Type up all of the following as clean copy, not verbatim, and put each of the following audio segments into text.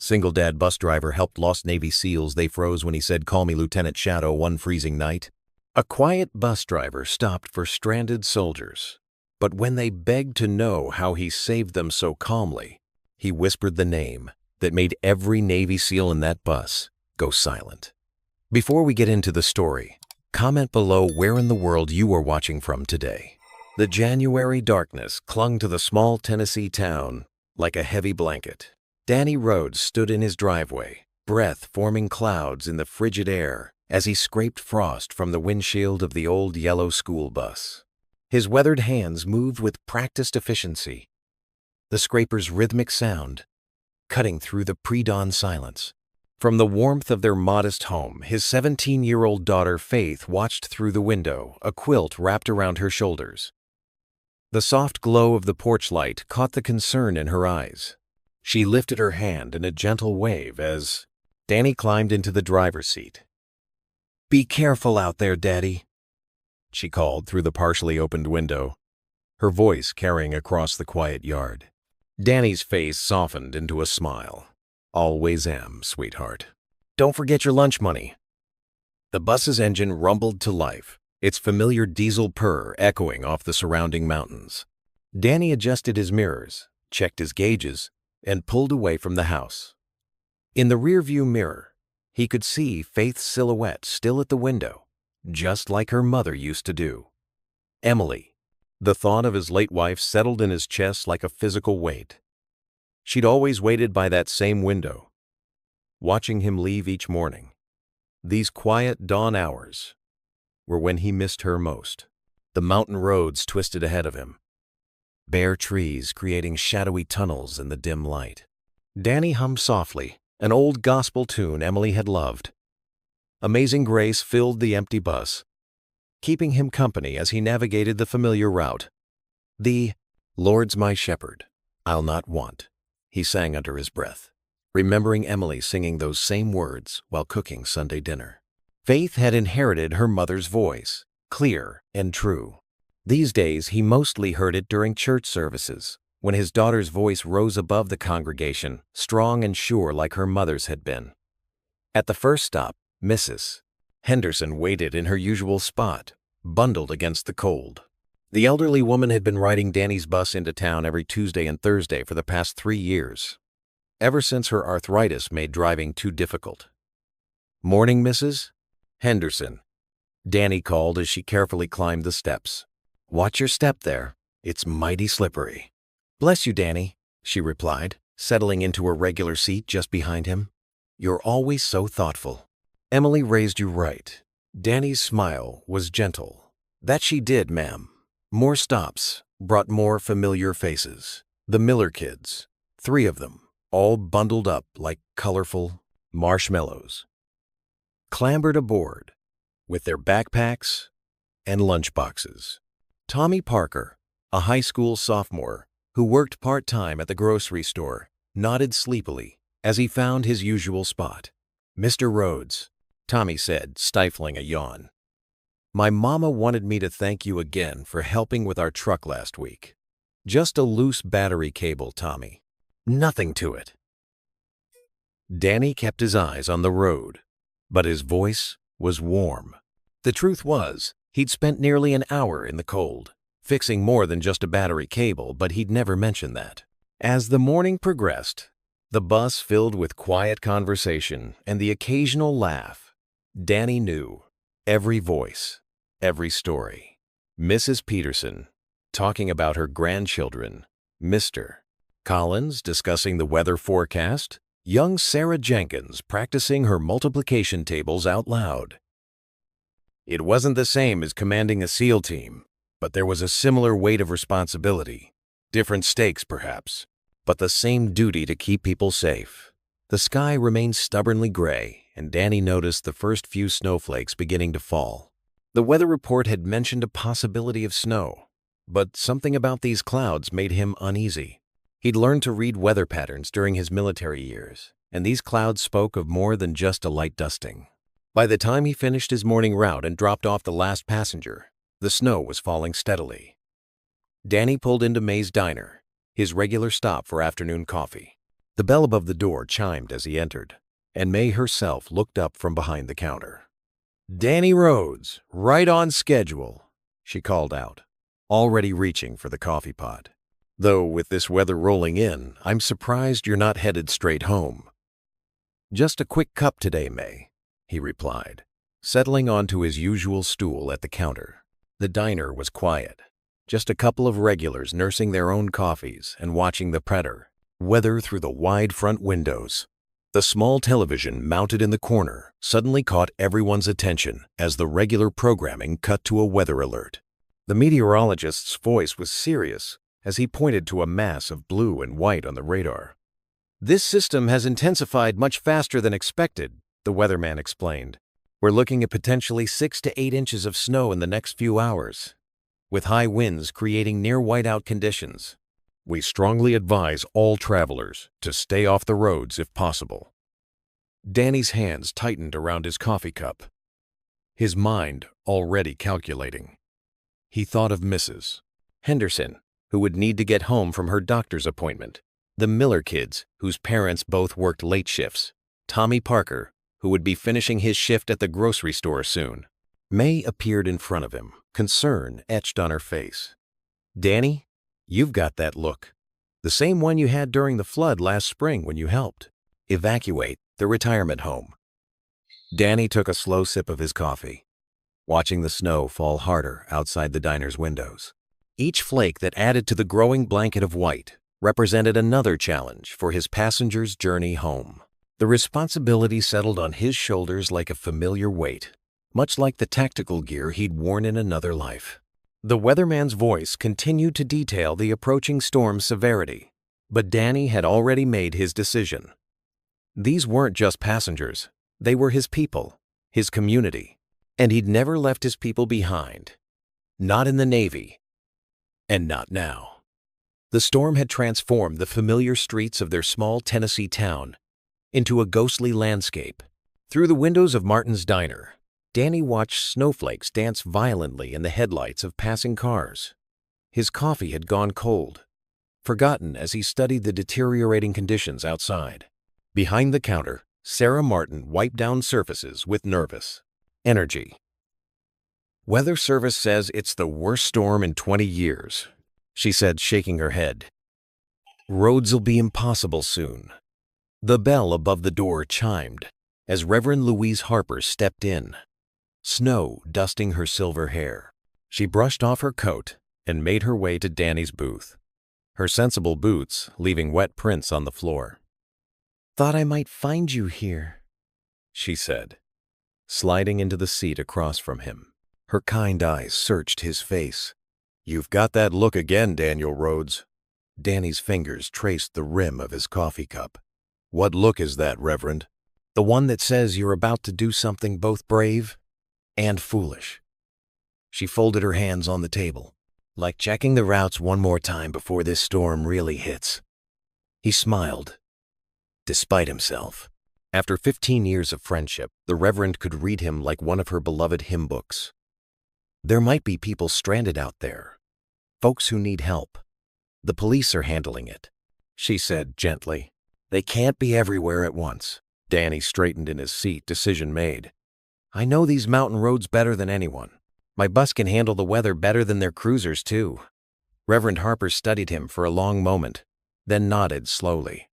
Single dad bus driver helped lost Navy SEALs. They froze when he said, "Call me Lieutenant Shadow," one freezing night. A quiet bus driver stopped for stranded soldiers. But when they begged to know how he saved them so calmly, he whispered the name that made every Navy SEAL in that bus go silent. Before we get into the story, comment below where in the world you are watching from today. The January darkness clung to the small Tennessee town like a heavy blanket. Danny Rhodes stood in his driveway, breath forming clouds in the frigid air as he scraped frost from the windshield of the old yellow school bus. His weathered hands moved with practiced efficiency, the scraper's rhythmic sound cutting through the pre-dawn silence. From the warmth of their modest home, his 17-year-old daughter Faith watched through the window, a quilt wrapped around her shoulders. The soft glow of the porch light caught the concern in her eyes. She lifted her hand in a gentle wave as Danny climbed into the driver's seat. "Be careful out there, Daddy," she called through the partially opened window, her voice carrying across the quiet yard. Danny's face softened into a smile. "Always am, sweetheart. Don't forget your lunch money." The bus's engine rumbled to life, its familiar diesel purr echoing off the surrounding mountains. Danny adjusted his mirrors, checked his gauges, and pulled away from the house. In the rearview mirror, he could see Faith's silhouette still at the window, just like her mother used to do. Emily. The thought of his late wife settled in his chest like a physical weight. She'd always waited by that same window, watching him leave each morning. These quiet dawn hours were when he missed her most. The mountain roads twisted ahead of him, bare trees creating shadowy tunnels in the dim light. Danny hummed softly, an old gospel tune Emily had loved. Amazing Grace filled the empty bus, keeping him company as he navigated the familiar route. "The Lord's my shepherd, I'll not want," he sang under his breath, remembering Emily singing those same words while cooking Sunday dinner. Faith had inherited her mother's voice, clear and true. These days, he mostly heard it during church services, when his daughter's voice rose above the congregation, strong and sure like her mother's had been. At the first stop, Mrs. Henderson waited in her usual spot, bundled against the cold. The elderly woman had been riding Danny's bus into town every Tuesday and Thursday for the past 3 years, ever since her arthritis made driving too difficult. "Morning, Mrs. Henderson," Danny called as she carefully climbed the steps. "Watch your step there. It's mighty slippery." "Bless you, Danny," she replied, settling into her regular seat just behind him. "You're always so thoughtful." "Emily raised you right." Danny's smile was gentle. "That she did, ma'am." More stops brought more familiar faces. The Miller kids, 3 of them, all bundled up like colorful marshmallows, clambered aboard with their backpacks and lunchboxes. Tommy Parker, a high school sophomore who worked part-time at the grocery store, nodded sleepily as he found his usual spot. "Mr. Rhodes," Tommy said, stifling a yawn, "my mama wanted me to thank you again for helping with our truck last week." "Just a loose battery cable, Tommy. Nothing to it." Danny kept his eyes on the road, but his voice was warm. The truth was, he'd spent nearly an hour in the cold, fixing more than just a battery cable, but he'd never mentioned that. As the morning progressed, the bus filled with quiet conversation and the occasional laugh, Danny knew every voice, every story. Mrs. Peterson talking about her grandchildren, Mr. Collins discussing the weather forecast, young Sarah Jenkins practicing her multiplication tables out loud. It wasn't the same as commanding a SEAL team, but there was a similar weight of responsibility. Different stakes, perhaps, but the same duty to keep people safe. The sky remained stubbornly gray, and Danny noticed the first few snowflakes beginning to fall. The weather report had mentioned a possibility of snow, but something about these clouds made him uneasy. He'd learned to read weather patterns during his military years, and these clouds spoke of more than just a light dusting. By the time he finished his morning route and dropped off the last passenger, the snow was falling steadily. Danny pulled into May's Diner, his regular stop for afternoon coffee. The bell above the door chimed as he entered, and May herself looked up from behind the counter. "Danny Rhodes, right on schedule," she called out, already reaching for the coffee pot. "Though with this weather rolling in, I'm surprised you're not headed straight home." "Just a quick cup today, May," he replied, settling onto his usual stool at the counter. The diner was quiet, just a couple of regulars nursing their own coffees and watching the predator weather through the wide front windows. The small television mounted in the corner suddenly caught everyone's attention as the regular programming cut to a weather alert. The meteorologist's voice was serious as he pointed to a mass of blue and white on the radar. "This system has intensified much faster than expected," the weatherman explained. "We're looking at potentially 6 to 8 inches of snow in the next few hours, with high winds creating near whiteout conditions. We strongly advise all travelers to stay off the roads if possible." Danny's hands tightened around his coffee cup, his mind already calculating. He thought of Mrs. Henderson, who would need to get home from her doctor's appointment, the Miller kids, whose parents both worked late shifts, Tommy Parker, who would be finishing his shift at the grocery store soon. May appeared in front of him, concern etched on her face. "Danny, you've got that look. The same one you had during the flood last spring when you helped evacuate the retirement home." Danny took a slow sip of his coffee, watching the snow fall harder outside the diner's windows. Each flake that added to the growing blanket of white represented another challenge for his passenger's journey home. The responsibility settled on his shoulders like a familiar weight, much like the tactical gear he'd worn in another life. The weatherman's voice continued to detail the approaching storm's severity, but Danny had already made his decision. These weren't just passengers, they were his people, his community, and he'd never left his people behind. Not in the Navy, and not now. The storm had transformed the familiar streets of their small Tennessee town into a ghostly landscape. Through the windows of Martin's diner, Danny watched snowflakes dance violently in the headlights of passing cars. His coffee had gone cold, forgotten as he studied the deteriorating conditions outside. Behind the counter, Sarah Martin wiped down surfaces with nervous energy. "Weather Service says it's the worst storm in 20 years, she said, shaking her head. "Roads'll be impossible soon." The bell above the door chimed as Reverend Louise Harper stepped in, snow dusting her silver hair. She brushed off her coat and made her way to Danny's booth, her sensible boots leaving wet prints on the floor. "Thought I might find you here," she said, sliding into the seat across from him. Her kind eyes searched his face. "You've got that look again, Daniel Rhodes." Danny's fingers traced the rim of his coffee cup. "What look is that, Reverend?" "The one that says you're about to do something both brave and foolish." She folded her hands on the table, like checking the routes one more time before this storm really hits. He smiled, despite himself. After 15 years of friendship, the Reverend could read him like one of her beloved hymn books. There might be people stranded out there, folks who need help. "The police are handling it," she said gently. "They can't be everywhere at once." Danny straightened in his seat, decision made. "I know these mountain roads better than anyone. My bus can handle the weather better than their cruisers, too." Reverend Harper studied him for a long moment, then nodded slowly.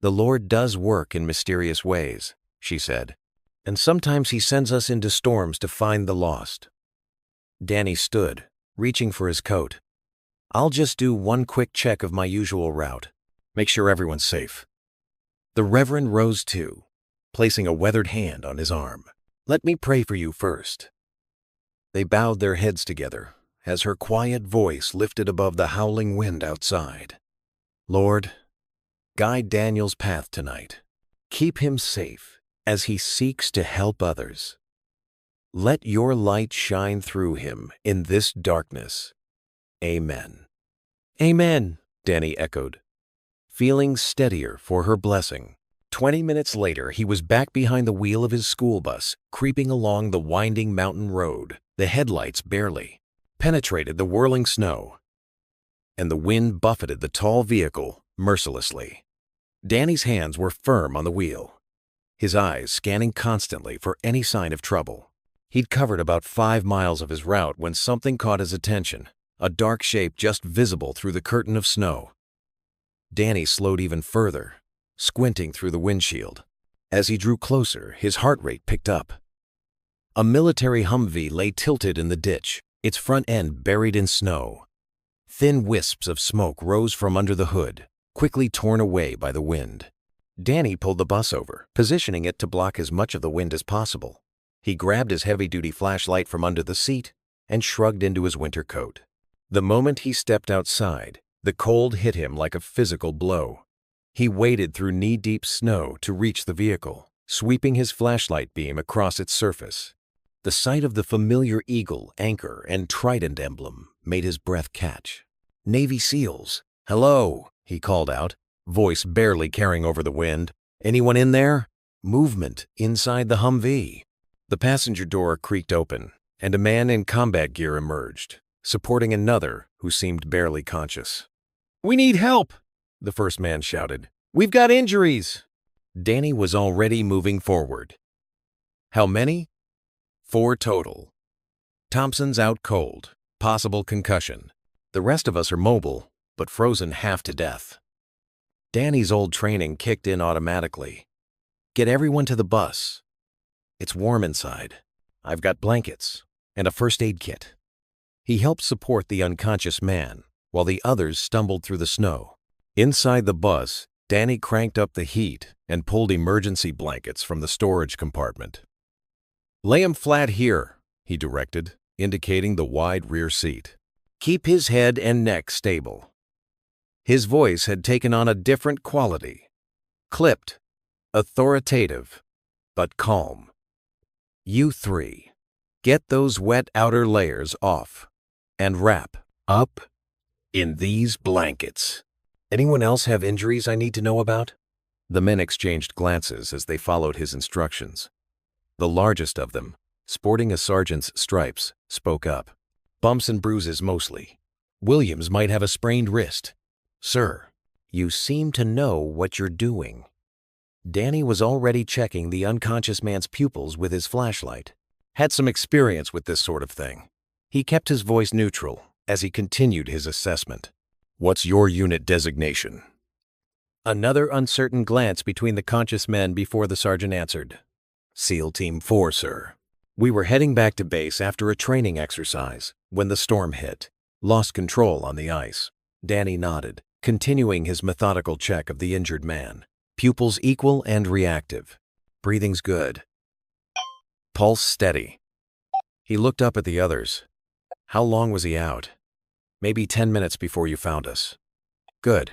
"The Lord does work in mysterious ways," she said, "and sometimes he sends us into storms to find the lost." Danny stood, reaching for his coat. "I'll just do one quick check of my usual route. Make sure everyone's safe." The Reverend rose too, placing a weathered hand on his arm. "Let me pray for you first." They bowed their heads together as her quiet voice lifted above the howling wind outside. "Lord, guide Daniel's path tonight. Keep him safe as he seeks to help others. Let your light shine through him in this darkness. Amen." "Amen," Danny echoed, feeling steadier for her blessing. 20 minutes later, he was back behind the wheel of his school bus, creeping along the winding mountain road. The headlights barely penetrated the whirling snow, and the wind buffeted the tall vehicle mercilessly. Danny's hands were firm on the wheel, his eyes scanning constantly for any sign of trouble. He'd covered about 5 miles of his route when something caught his attention, a dark shape just visible through the curtain of snow. Danny slowed even further, squinting through the windshield. As he drew closer, his heart rate picked up. A military Humvee lay tilted in the ditch, its front end buried in snow. Thin wisps of smoke rose from under the hood, quickly torn away by the wind. Danny pulled the bus over, positioning it to block as much of the wind as possible. He grabbed his heavy-duty flashlight from under the seat and shrugged into his winter coat. The moment he stepped outside, the cold hit him like a physical blow. He waded through knee-deep snow to reach the vehicle, sweeping his flashlight beam across its surface. The sight of the familiar eagle, anchor, and trident emblem made his breath catch. "Navy SEALs, hello," he called out, voice barely carrying over the wind. "Anyone in there?" Movement inside the Humvee. The passenger door creaked open, and a man in combat gear emerged, supporting another who seemed barely conscious. "We need help," the first man shouted. "We've got injuries." Danny was already moving forward. "How many?" "4 total. Thompson's out cold, possible concussion. The rest of us are mobile, but frozen half to death." Danny's old training kicked in automatically. "Get everyone to the bus. It's warm inside. I've got blankets and a first aid kit." He helped support the unconscious man while the others stumbled through the snow. Inside the bus, Danny cranked up the heat and pulled emergency blankets from the storage compartment. "Lay him flat here," he directed, indicating the wide rear seat. "Keep his head and neck stable." His voice had taken on a different quality. Clipped, authoritative, but calm. "You 3, get those wet outer layers off and wrap up in these blankets. Anyone else have injuries I need to know about?" The men exchanged glances as they followed his instructions. The largest of them, sporting a sergeant's stripes, spoke up. "Bumps and bruises mostly. Williams might have a sprained wrist." "Sir, you seem to know what you're doing." Danny was already checking the unconscious man's pupils with his flashlight. Had some experience with this sort of thing. He kept his voice neutral as he continued his assessment. "What's your unit designation?" Another uncertain glance between the conscious men before the sergeant answered. "SEAL Team 4, sir. We were heading back to base after a training exercise when the storm hit. Lost control on the ice." Danny nodded, continuing his methodical check of the injured man. Pupils equal and reactive. Breathing's good. Pulse steady. He looked up at the others. "How long was he out?" "Maybe 10 minutes before you found us." "Good.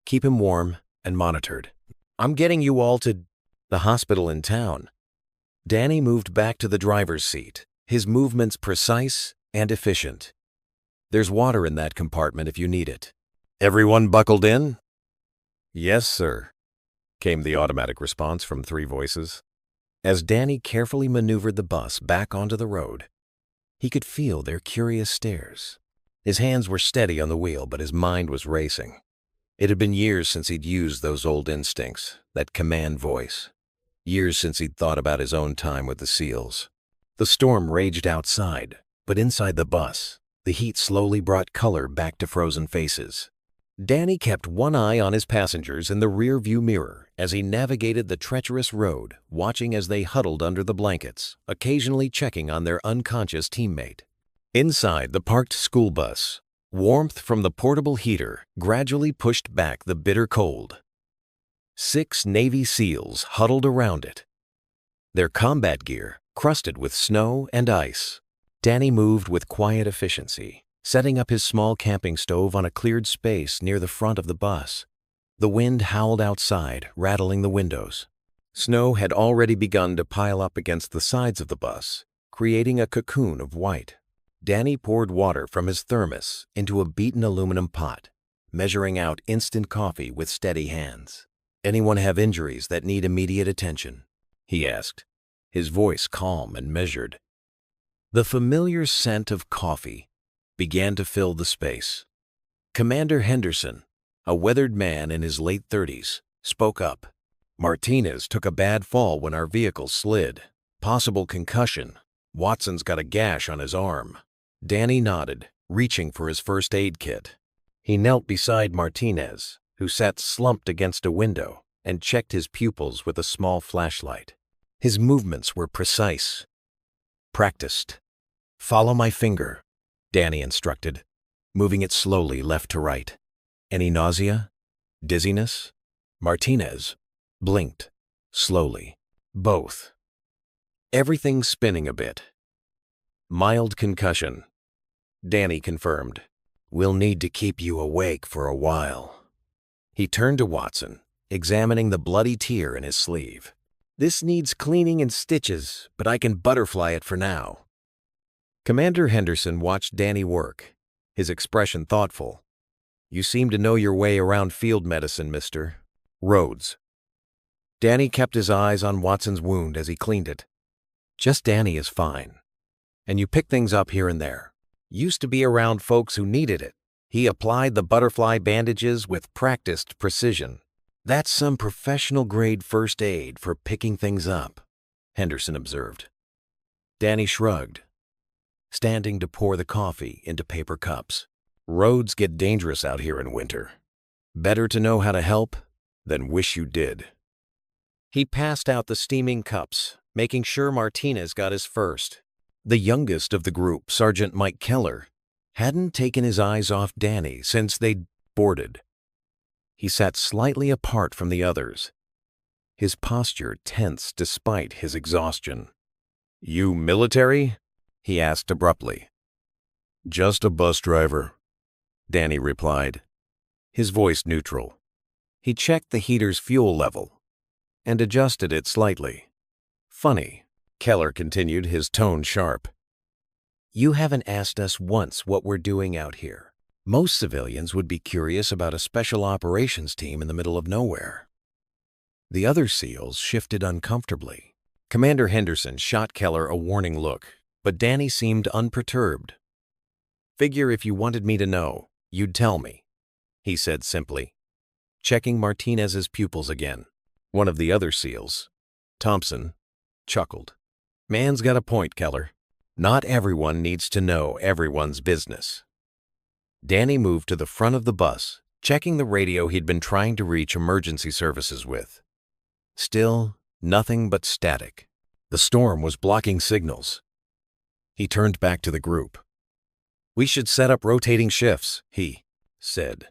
Keep him warm and monitored. I'm getting you all to the hospital in town." Danny moved back to the driver's seat, his movements precise and efficient. "There's water in that compartment if you need it." "Everyone buckled in?" "Yes, sir," came the automatic response from 3 voices. As Danny carefully maneuvered the bus back onto the road, he could feel their curious stares. His hands were steady on the wheel, but his mind was racing. It had been years since he'd used those old instincts, that command voice. Years since he'd thought about his own time with the SEALs. The storm raged outside, but inside the bus, the heat slowly brought color back to frozen faces. Danny kept one eye on his passengers in the rear-view mirror as he navigated the treacherous road, watching as they huddled under the blankets, occasionally checking on their unconscious teammate. Inside the parked school bus, warmth from the portable heater gradually pushed back the bitter cold. 6 Navy SEALs huddled around it, their combat gear crusted with snow and ice. Danny moved with quiet efficiency, setting up his small camping stove on a cleared space near the front of the bus. The wind howled outside, rattling the windows. Snow had already begun to pile up against the sides of the bus, creating a cocoon of white. Danny poured water from his thermos into a beaten aluminum pot, measuring out instant coffee with steady hands. "Anyone have injuries that need immediate attention?" he asked, his voice calm and measured. The familiar scent of coffee began to fill the space. Commander Henderson, a weathered man in his late 30s, spoke up. Martinez took a bad fall when our vehicle slid. Possible concussion. Watson's got a gash on his arm. Danny nodded, reaching for his first aid kit. He knelt beside Martinez, who sat slumped against a window, and checked his pupils with a small flashlight. His movements were precise. Practiced. "Follow my finger," Danny instructed, moving it slowly left to right. "Any nausea? Dizziness?" Martinez blinked, slowly. "Both. Everything's spinning a bit." "Mild concussion," Danny confirmed. "We'll need to keep you awake for a while." He turned to Watson, examining the bloody tear in his sleeve. "This needs cleaning and stitches, but I can butterfly it for now." Commander Henderson watched Danny work, his expression thoughtful. "You seem to know your way around field medicine, Mr. Rhodes." Danny kept his eyes on Watson's wound as he cleaned it. "Just Danny is fine. And you pick things up here and there. Used to be around folks who needed it." He applied the butterfly bandages with practiced precision. "That's some professional-grade first aid for picking things up," Henderson observed. Danny shrugged, standing to pour the coffee into paper cups. "Roads get dangerous out here in winter. Better to know how to help than wish you did." He passed out the steaming cups, making sure Martinez got his first. The youngest of the group, Sergeant Mike Keller, hadn't taken his eyes off Danny since they'd boarded. He sat slightly apart from the others, his posture tense despite his exhaustion. "You military?" he asked abruptly. "Just a bus driver," Danny replied, his voice neutral. He checked the heater's fuel level and adjusted it slightly. "Funny," Keller continued, his tone sharp. "You haven't asked us once what we're doing out here. Most civilians would be curious about a special operations team in the middle of nowhere." The other SEALs shifted uncomfortably. Commander Henderson shot Keller a warning look, but Danny seemed unperturbed. "Figure if you wanted me to know, you'd tell me," he said simply, checking Martinez's pupils again. One of the other SEALs, Thompson, chuckled. "Man's got a point, Keller. Not everyone needs to know everyone's business." Danny moved to the front of the bus, checking the radio he'd been trying to reach emergency services with. Still, nothing but static. The storm was blocking signals. He turned back to the group. "We should set up rotating shifts," he said.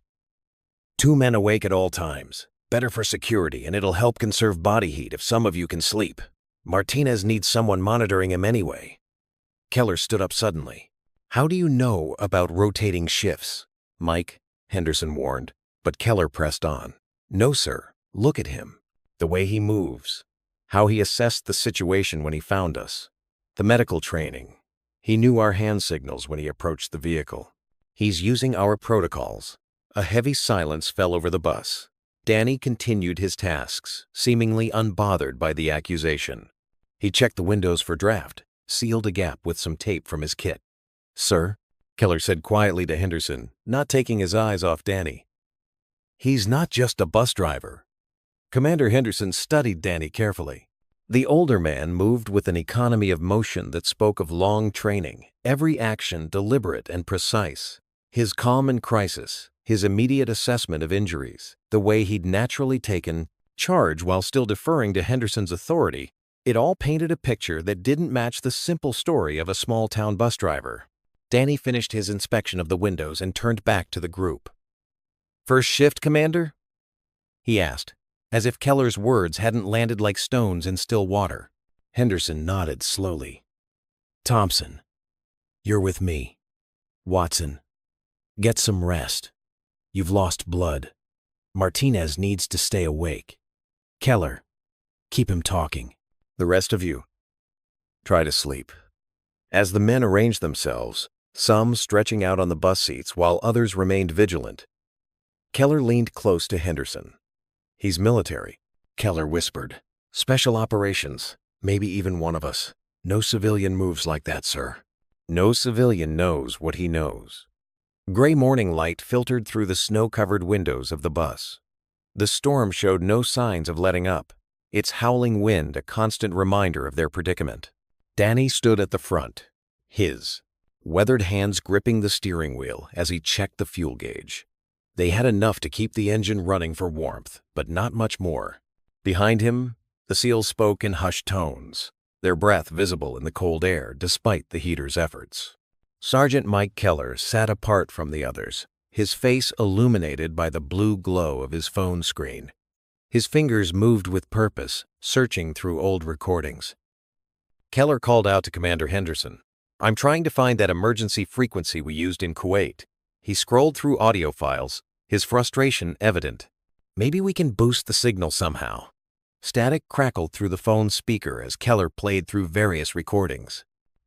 "2 men awake at all times. Better for security, and it'll help conserve body heat if some of you can sleep. Martinez needs someone monitoring him anyway." Keller stood up suddenly. "How do you know about rotating shifts, Mike?" Henderson warned, but Keller pressed on. "No, sir. Look at him. The way he moves. How he assessed the situation when he found us. The medical training. He knew our hand signals when he approached the vehicle. He's using our protocols." A heavy silence fell over the bus. Danny continued his tasks, seemingly unbothered by the accusation. He checked the windows for draft, sealed a gap with some tape from his kit. "Sir," Keller said quietly to Henderson, not taking his eyes off Danny. "He's not just a bus driver." Commander Henderson studied Danny carefully. The older man moved with an economy of motion that spoke of long training, every action deliberate and precise. His calm in crisis, his immediate assessment of injuries, the way he'd naturally taken charge while still deferring to Henderson's authority, it all painted a picture that didn't match the simple story of a small-town bus driver. Danny finished his inspection of the windows and turned back to the group. "First shift, Commander?" he asked, as if Keller's words hadn't landed like stones in still water. Henderson nodded slowly. "Thompson, you're with me. Watson, get some rest. You've lost blood. Martinez needs to stay awake. Keller, keep him talking. The rest of you, try to sleep." As the men arranged themselves, some stretching out on the bus seats while others remained vigilant, Keller leaned close to Henderson. "He's military," Keller whispered. "Special operations, maybe even one of us. No civilian moves like that, sir. No civilian knows what he knows." Gray morning light filtered through the snow-covered windows of the bus. The storm showed no signs of letting up, its howling wind a constant reminder of their predicament. Danny stood at the front, his weathered hands gripping the steering wheel as he checked the fuel gauge. They had enough to keep the engine running for warmth, but not much more. Behind him, the SEALs spoke in hushed tones, their breath visible in the cold air despite the heater's efforts. Sergeant Mike Keller sat apart from the others, his face illuminated by the blue glow of his phone screen. His fingers moved with purpose, searching through old recordings. Keller called out to Commander Henderson. "I'm trying to find that emergency frequency we used in Kuwait." He scrolled through audio files, his frustration evident. "Maybe we can boost the signal somehow." Static crackled through the phone's speaker as Keller played through various recordings.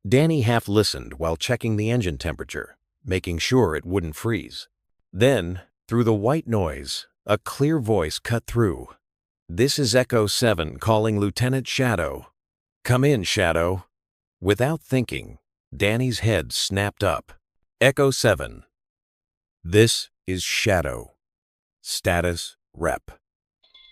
Danny half listened while checking the engine temperature, making sure it wouldn't freeze. Then, through the white noise, a clear voice cut through. "This is Echo 7 calling Lieutenant Shadow. Come in, Shadow." Without thinking, Danny's head snapped up. "Echo 7. This is Shadow. Status Rep."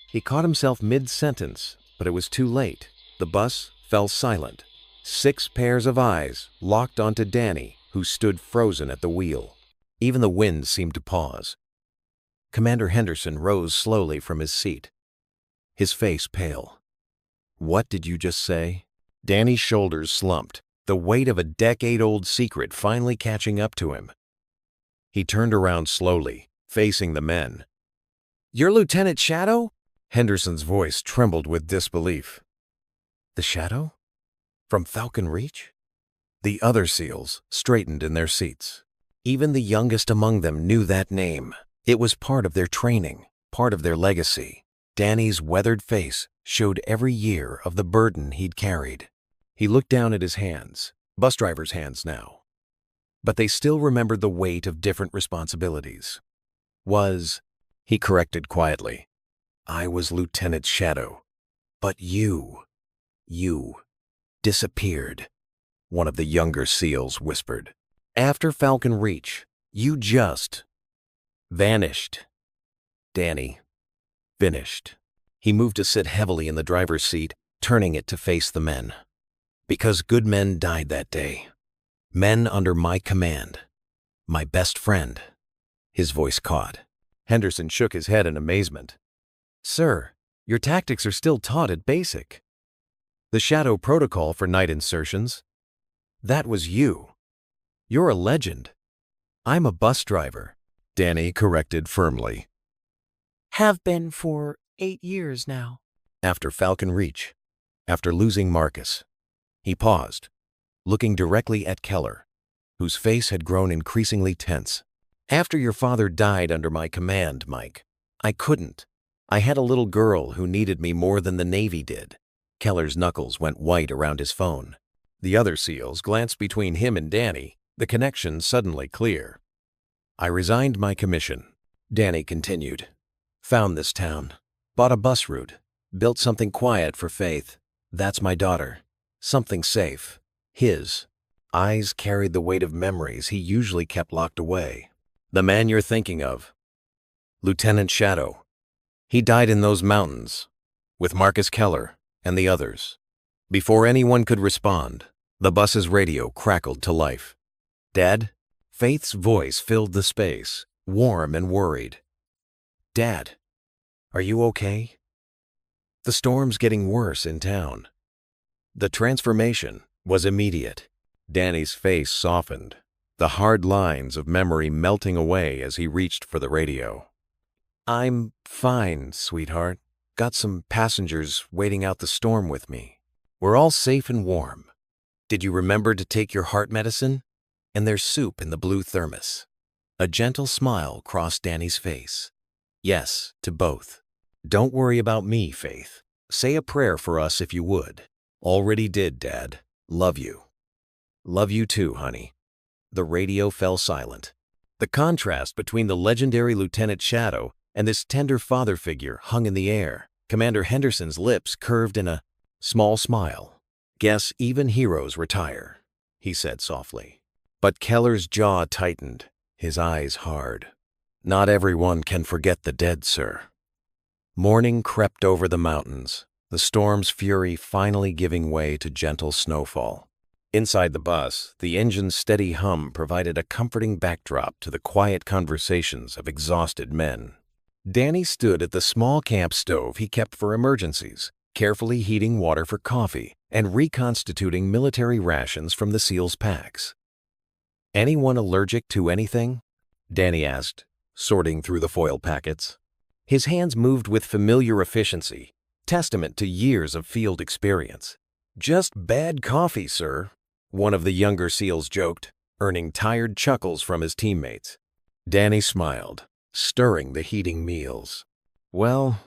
He caught himself mid-sentence, but it was too late. The bus fell silent. 6 pairs of eyes locked onto Danny, who stood frozen at the wheel. Even the wind seemed to pause. Commander Henderson rose slowly from his seat, his face pale. "What did you just say?" Danny's shoulders slumped, the weight of a decade-old secret finally catching up to him. He turned around slowly, facing the men. "You're Lieutenant Shadow?" Henderson's voice trembled with disbelief. "The Shadow? From Falcon Reach?" The other SEALs straightened in their seats. Even the youngest among them knew that name. It was part of their training, part of their legacy. Danny's weathered face showed every year of the burden he'd carried. He looked down at his hands, bus driver's hands now. But they still remembered the weight of different responsibilities. He corrected quietly. "I was Lieutenant Shadow, but you disappeared," one of the younger SEALs whispered. "After Falcon Reach, you just vanished." Danny finished. He moved to sit heavily in the driver's seat, turning it to face the men. "Because good men died that day. Men under my command. My best friend." His voice caught. Henderson shook his head in amazement. "Sir, your tactics are still taught at basic. The Shadow protocol for night insertions. That was you. You're a legend." "I'm a bus driver," Danny corrected firmly. "Have been for 8 years now." After Falcon Reach, after losing Marcus. He paused, looking directly at Keller, whose face had grown increasingly tense. "After your father died under my command, Mike, I couldn't. I had a little girl who needed me more than the Navy did." Keller's knuckles went white around his phone. The other SEALs glanced between him and Danny, the connection suddenly clear. "I resigned my commission," Danny continued. "Found this town, bought a bus route, built something quiet for Faith. That's my daughter. Something safe. His eyes carried the weight of memories he usually kept locked away. The man you're thinking of, Lieutenant Shadow. He died in those mountains, with Marcus Keller and the others." Before anyone could respond, the bus's radio crackled to life. "Dad?" Faith's voice filled the space, warm and worried. "Dad, are you okay? The storm's getting worse in town." The transformation was immediate. Danny's face softened, the hard lines of memory melting away as he reached for the radio. "I'm fine, sweetheart. Got some passengers waiting out the storm with me. We're all safe and warm. Did you remember to take your heart medicine? And there's soup in the blue thermos." A gentle smile crossed Danny's face. "Yes, to both. Don't worry about me, Faith. Say a prayer for us if you would." "Already did, Dad. Love you." "Love you too, honey." The radio fell silent. The contrast between the legendary Lieutenant Shadow and this tender father figure hung in the air. Commander Henderson's lips curved in a small smile. "Guess even heroes retire," he said softly. But Keller's jaw tightened, his eyes hard. "Not everyone can forget the dead, sir." Morning crept over the mountains, the storm's fury finally giving way to gentle snowfall. Inside the bus, the engine's steady hum provided a comforting backdrop to the quiet conversations of exhausted men. Danny stood at the small camp stove he kept for emergencies, carefully heating water for coffee and reconstituting military rations from the SEALs' packs. "Anyone allergic to anything?" Danny asked, sorting through the foil packets. His hands moved with familiar efficiency, testament to years of field experience. "Just bad coffee, sir," one of the younger SEALs joked, earning tired chuckles from his teammates. Danny smiled, stirring the heating meals. "Well,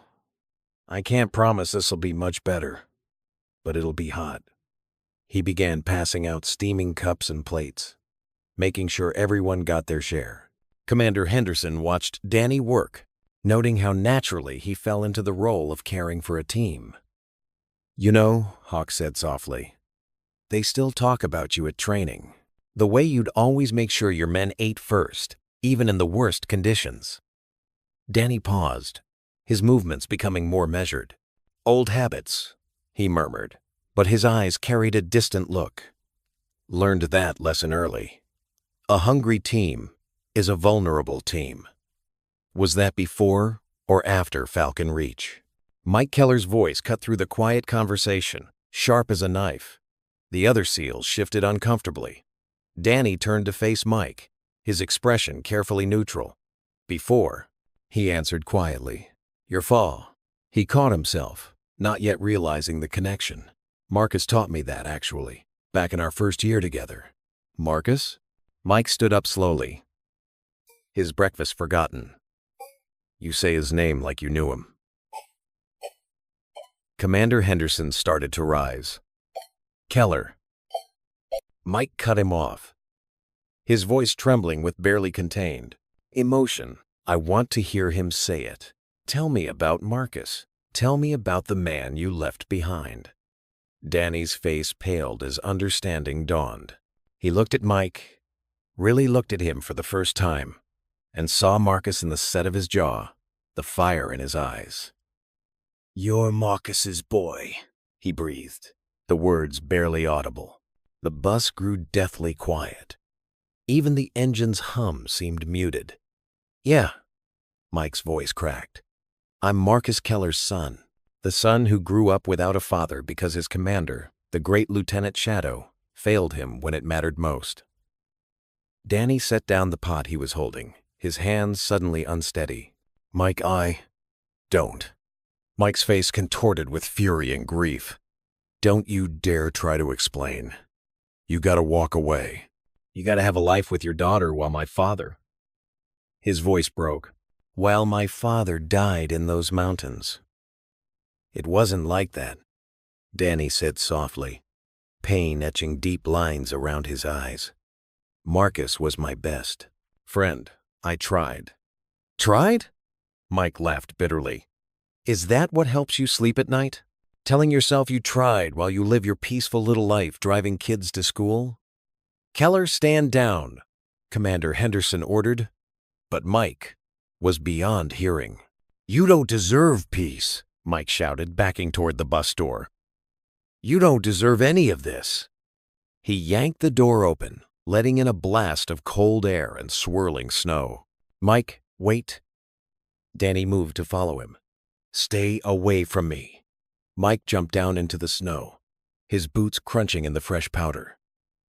I can't promise this'll be much better, but it'll be hot." He began passing out steaming cups and plates, making sure everyone got their share. Commander Henderson watched Danny work, noting how naturally he fell into the role of caring for a team. "You know," Hawk said softly, "they still talk about you at training. The way you'd always make sure your men ate first, even in the worst conditions." Danny paused, his movements becoming more measured. "Old habits," he murmured, but his eyes carried a distant look. "Learned that lesson early. A hungry team is a vulnerable team." Was that before or after Falcon Reach? Mike Keller's voice cut through the quiet conversation, sharp as a knife. The other SEALs shifted uncomfortably. Danny turned to face Mike, his expression carefully neutral. "Before," he answered quietly. "Your fall." He caught himself, not yet realizing the connection. "Marcus taught me that, actually, back in our first year together." "Marcus?" Mike stood up slowly, his breakfast forgotten. "You say his name like you knew him." Commander Henderson started to rise. "Keller." Mike cut him off, his voice trembling with barely contained emotion. "I want to hear him say it. Tell me about Marcus. Tell me about the man you left behind." Danny's face paled as understanding dawned. He looked at Mike, really looked at him for the first time, and saw Marcus in the set of his jaw, the fire in his eyes. "You're Marcus's boy," he breathed, the words barely audible. The bus grew deathly quiet. Even the engine's hum seemed muted. "Yeah," Mike's voice cracked. "I'm Marcus Keller's son, the son who grew up without a father because his commander, the great Lieutenant Shadow, failed him when it mattered most." Danny set down the pot he was holding, his hands suddenly unsteady. "Mike, don't." Mike's face contorted with fury and grief. "Don't you dare try to explain. You gotta walk away. You gotta have a life with your daughter while my father—" His voice broke. "While my father died in those mountains." "It wasn't like that," Danny said softly, pain etching deep lines around his eyes. "Marcus was my best friend. I tried." "Tried?" Mike laughed bitterly. "Is that what helps you sleep at night? Telling yourself you tried while you live your peaceful little life driving kids to school?" "Keller, stand down," Commander Henderson ordered. But Mike was beyond hearing. "You don't deserve peace," Mike shouted, backing toward the bus door. "You don't deserve any of this." He yanked the door open, letting in a blast of cold air and swirling snow. "Mike, wait." Danny moved to follow him. "Stay away from me." Mike jumped down into the snow, his boots crunching in the fresh powder.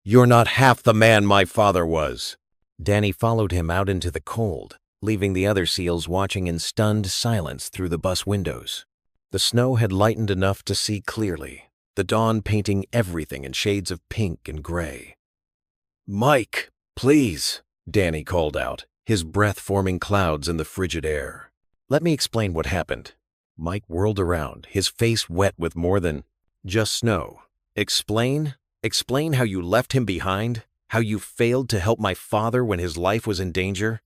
"You're not half the man my father was." Danny followed him out into the cold, leaving the other SEALs watching in stunned silence through the bus windows. The snow had lightened enough to see clearly, the dawn painting everything in shades of pink and gray. "Mike, please," Danny called out, his breath forming clouds in the frigid air. "Let me explain what happened." Mike whirled around, his face wet with more than just snow. "Explain? Explain how you left him behind? How you failed to help my father when his life was in danger?"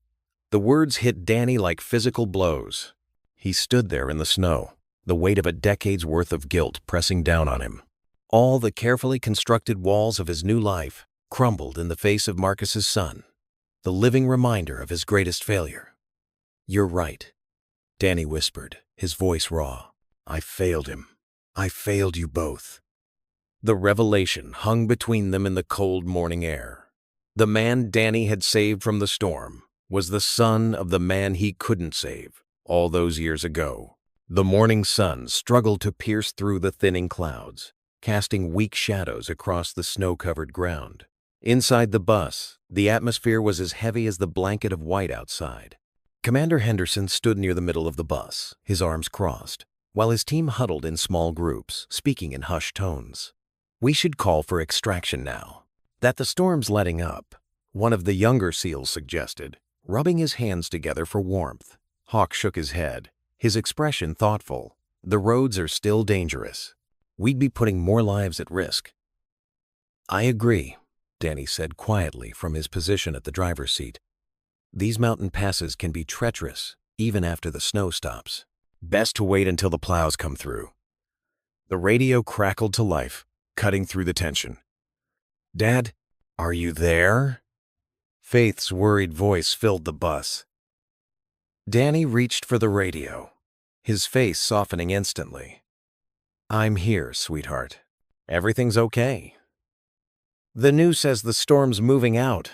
The words hit Danny like physical blows. He stood there in the snow, the weight of a decade's worth of guilt pressing down on him. All the carefully constructed walls of his new life crumbled in the face of Marcus's son, the living reminder of his greatest failure. "You're right," Danny whispered, his voice raw. "I failed him. I failed you both." The revelation hung between them in the cold morning air. The man Danny had saved from the storm was the son of the man he couldn't save all those years ago. The morning sun struggled to pierce through the thinning clouds, casting weak shadows across the snow-covered ground. Inside the bus, the atmosphere was as heavy as the blanket of white outside. Commander Henderson stood near the middle of the bus, his arms crossed, while his team huddled in small groups, speaking in hushed tones. "We should call for extraction now." "That the storm's letting up," one of the younger SEALs suggested, rubbing his hands together for warmth. Hawk shook his head, his expression thoughtful. "The roads are still dangerous. We'd be putting more lives at risk." "I agree," Danny said quietly from his position at the driver's seat. "These mountain passes can be treacherous, even after the snow stops. Best to wait until the plows come through." The radio crackled to life, cutting through the tension. "Dad, are you there?" Faith's worried voice filled the bus. Danny reached for the radio, his face softening instantly. "I'm here, sweetheart. Everything's okay. The news says the storm's moving out.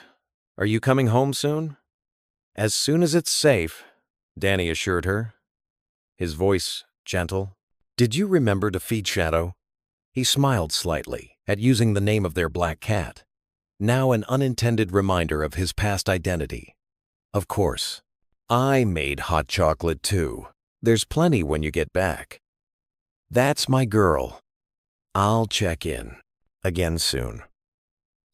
Are you coming home soon?" "As soon as it's safe," Danny assured her, his voice gentle. "Did you remember to feed Shadow?" He smiled slightly at using the name of their black cat, now an unintended reminder of his past identity. "Of course. I made hot chocolate too. There's plenty when you get back." "That's my girl. I'll check in again soon."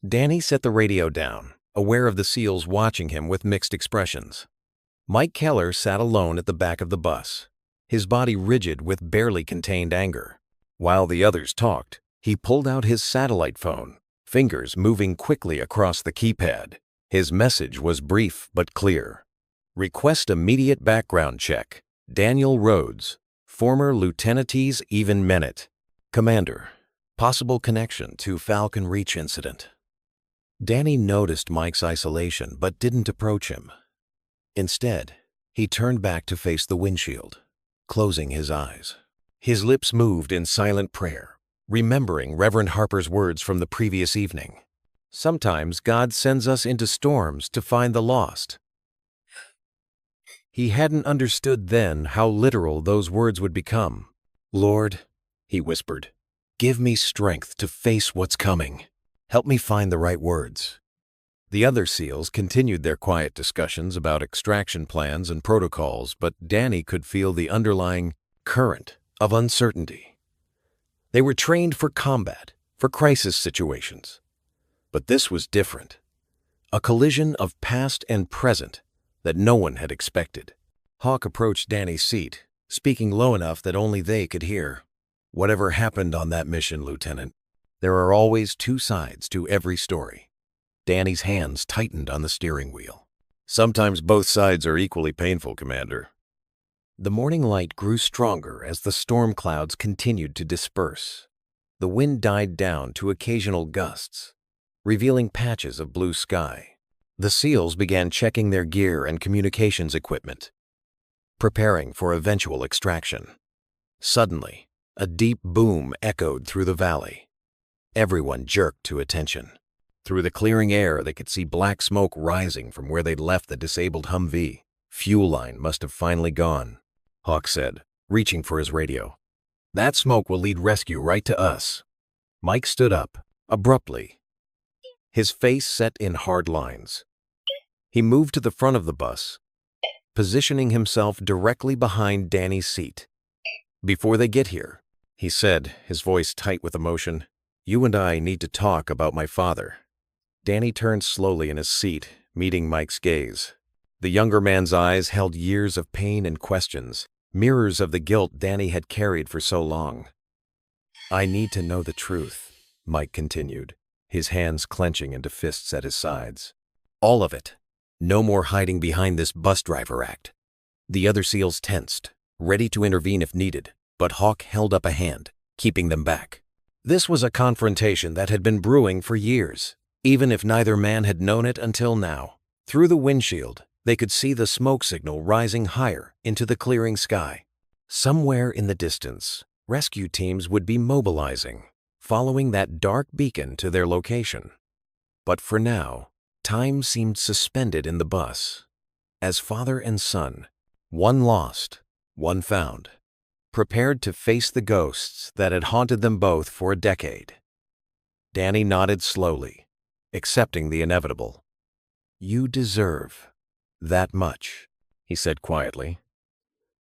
Danny set the radio down, aware of the SEALs watching him with mixed expressions. Mike Keller sat alone at the back of the bus, his body rigid with barely contained anger. While the others talked, he pulled out his satellite phone, fingers moving quickly across the keypad. His message was brief but clear. "Request immediate background check. Daniel Rhodes, former Lieutenant's Even Minute. Commander, possible connection to Falcon Reach incident." Danny noticed Mike's isolation but didn't approach him. Instead, he turned back to face the windshield, closing his eyes. His lips moved in silent prayer, remembering Reverend Harper's words from the previous evening. "Sometimes God sends us into storms to find the lost." He hadn't understood then how literal those words would become. "Lord," he whispered, "give me strength to face what's coming. Help me find the right words." The other SEALs continued their quiet discussions about extraction plans and protocols, but Danny could feel the underlying current of uncertainty. They were trained for combat, for crisis situations. But this was different. A collision of past and present that no one had expected. Hawk approached Danny's seat, speaking low enough that only they could hear. "Whatever happened on that mission, Lieutenant, there are always two sides to every story." Danny's hands tightened on the steering wheel. "Sometimes both sides are equally painful, Commander." The morning light grew stronger as the storm clouds continued to disperse. The wind died down to occasional gusts, revealing patches of blue sky. The SEALs began checking their gear and communications equipment, preparing for eventual extraction. Suddenly, a deep boom echoed through the valley. Everyone jerked to attention. Through the clearing air, they could see black smoke rising from where they'd left the disabled Humvee. "Fuel line must have finally gone," Hawk said, reaching for his radio. "That smoke will lead rescue right to us." Mike stood up, abruptly, his face set in hard lines. He moved to the front of the bus, positioning himself directly behind Danny's seat. "Before they get here," he said, his voice tight with emotion, "you and I need to talk about my father." Danny turned slowly in his seat, meeting Mike's gaze. The younger man's eyes held years of pain and questions, mirrors of the guilt Danny had carried for so long. "I need to know the truth," Mike continued, his hands clenching into fists at his sides. "All of it. No more hiding behind this bus driver act." The other SEALs tensed, ready to intervene if needed, but Hawk held up a hand, keeping them back. This was a confrontation that had been brewing for years, even if neither man had known it until now. Through the windshield, they could see the smoke signal rising higher into the clearing sky. Somewhere in the distance, rescue teams would be mobilizing, following that dark beacon to their location. But for now, time seemed suspended in the bus, as father and son, one lost, one found, prepared to face the ghosts that had haunted them both for a decade. Danny nodded slowly, accepting the inevitable. "You deserve that much," he said quietly.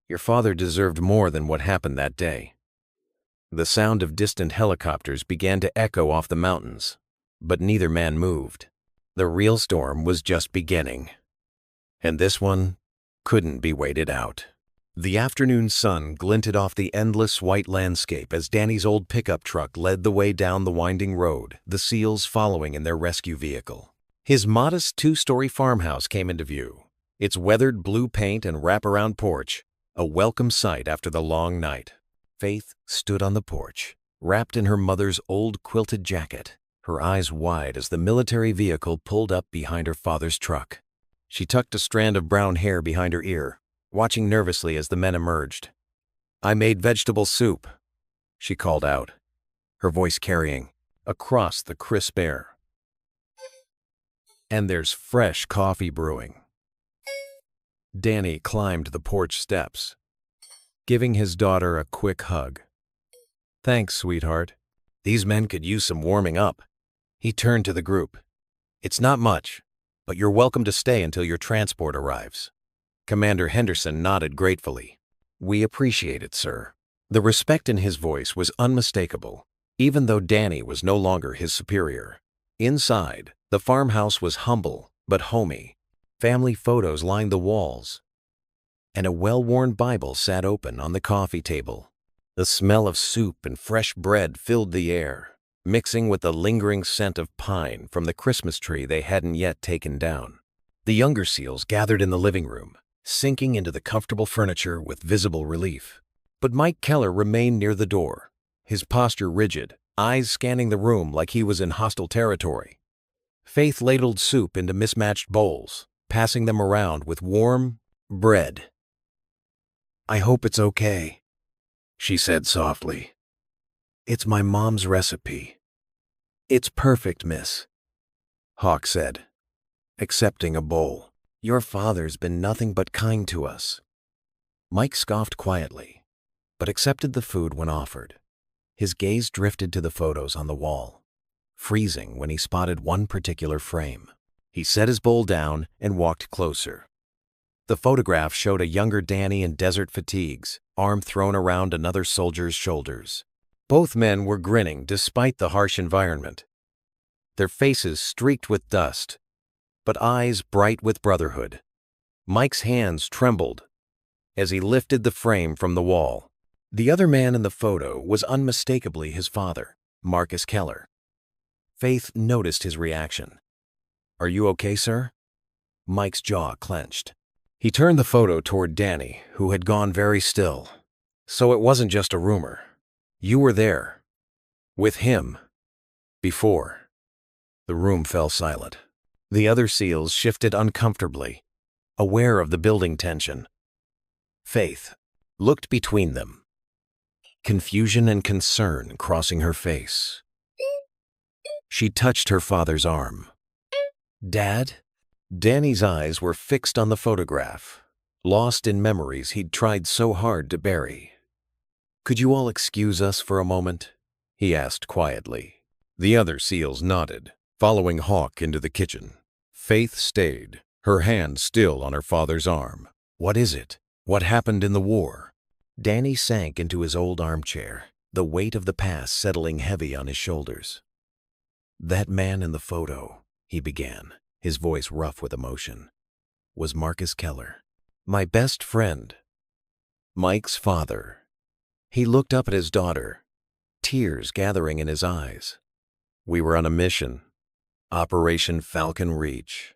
"Your father deserved more than what happened that day." The sound of distant helicopters began to echo off the mountains, but neither man moved. The real storm was just beginning, and this one couldn't be waited out. The afternoon sun glinted off the endless white landscape as Danny's old pickup truck led the way down the winding road, the SEALs following in their rescue vehicle. His modest two-story farmhouse came into view, its weathered blue paint and wraparound porch a welcome sight after the long night. Faith stood on the porch, wrapped in her mother's old quilted jacket, her eyes wide as the military vehicle pulled up behind her father's truck. She tucked a strand of brown hair behind her ear, watching nervously as the men emerged. "I made vegetable soup," she called out, her voice carrying across the crisp air. "And there's fresh coffee brewing." Danny climbed the porch steps, giving his daughter a quick hug. "Thanks, sweetheart. These men could use some warming up." He turned to the group. "It's not much, but you're welcome to stay until your transport arrives." Commander Henderson nodded gratefully. "We appreciate it, sir." The respect in his voice was unmistakable, even though Danny was no longer his superior. Inside, the farmhouse was humble but homey. Family photos lined the walls, and a well-worn Bible sat open on the coffee table. The smell of soup and fresh bread filled the air, mixing with the lingering scent of pine from the Christmas tree they hadn't yet taken down. The younger SEALs gathered in the living room, sinking into the comfortable furniture with visible relief. But Mike Keller remained near the door, his posture rigid, eyes scanning the room like he was in hostile territory. Faith ladled soup into mismatched bowls, passing them around with warm bread. "I hope it's okay," she said softly. "It's my mom's recipe." "It's perfect, miss," Hawk said, accepting a bowl. "Your father's been nothing but kind to us." Mike scoffed quietly, but accepted the food when offered. His gaze drifted to the photos on the wall, freezing when he spotted one particular frame. He set his bowl down and walked closer. The photograph showed a younger Danny in desert fatigues, arm thrown around another soldier's shoulders. Both men were grinning despite the harsh environment, their faces streaked with dust, but eyes bright with brotherhood. Mike's hands trembled as he lifted the frame from the wall. The other man in the photo was unmistakably his father, Marcus Keller. Faith noticed his reaction. "Are you okay, sir?" Mike's jaw clenched. He turned the photo toward Danny, who had gone very still. "So it wasn't just a rumor. You were there, with him, before." The room fell silent. The other SEALs shifted uncomfortably, aware of the building tension. Faith looked between them, confusion and concern crossing her face. She touched her father's arm. "Dad?" Danny's eyes were fixed on the photograph, lost in memories he'd tried so hard to bury. "Could you all excuse us for a moment?" he asked quietly. The other SEALs nodded, following Hawk into the kitchen. Faith stayed, her hand still on her father's arm. "What is it? What happened in the war?" Danny sank into his old armchair, the weight of the past settling heavy on his shoulders. "That man in the photo," he began, his voice rough with emotion, "was Marcus Keller, my best friend, Mike's father." He looked up at his daughter, tears gathering in his eyes. "We were on a mission, Operation Falcon Reach.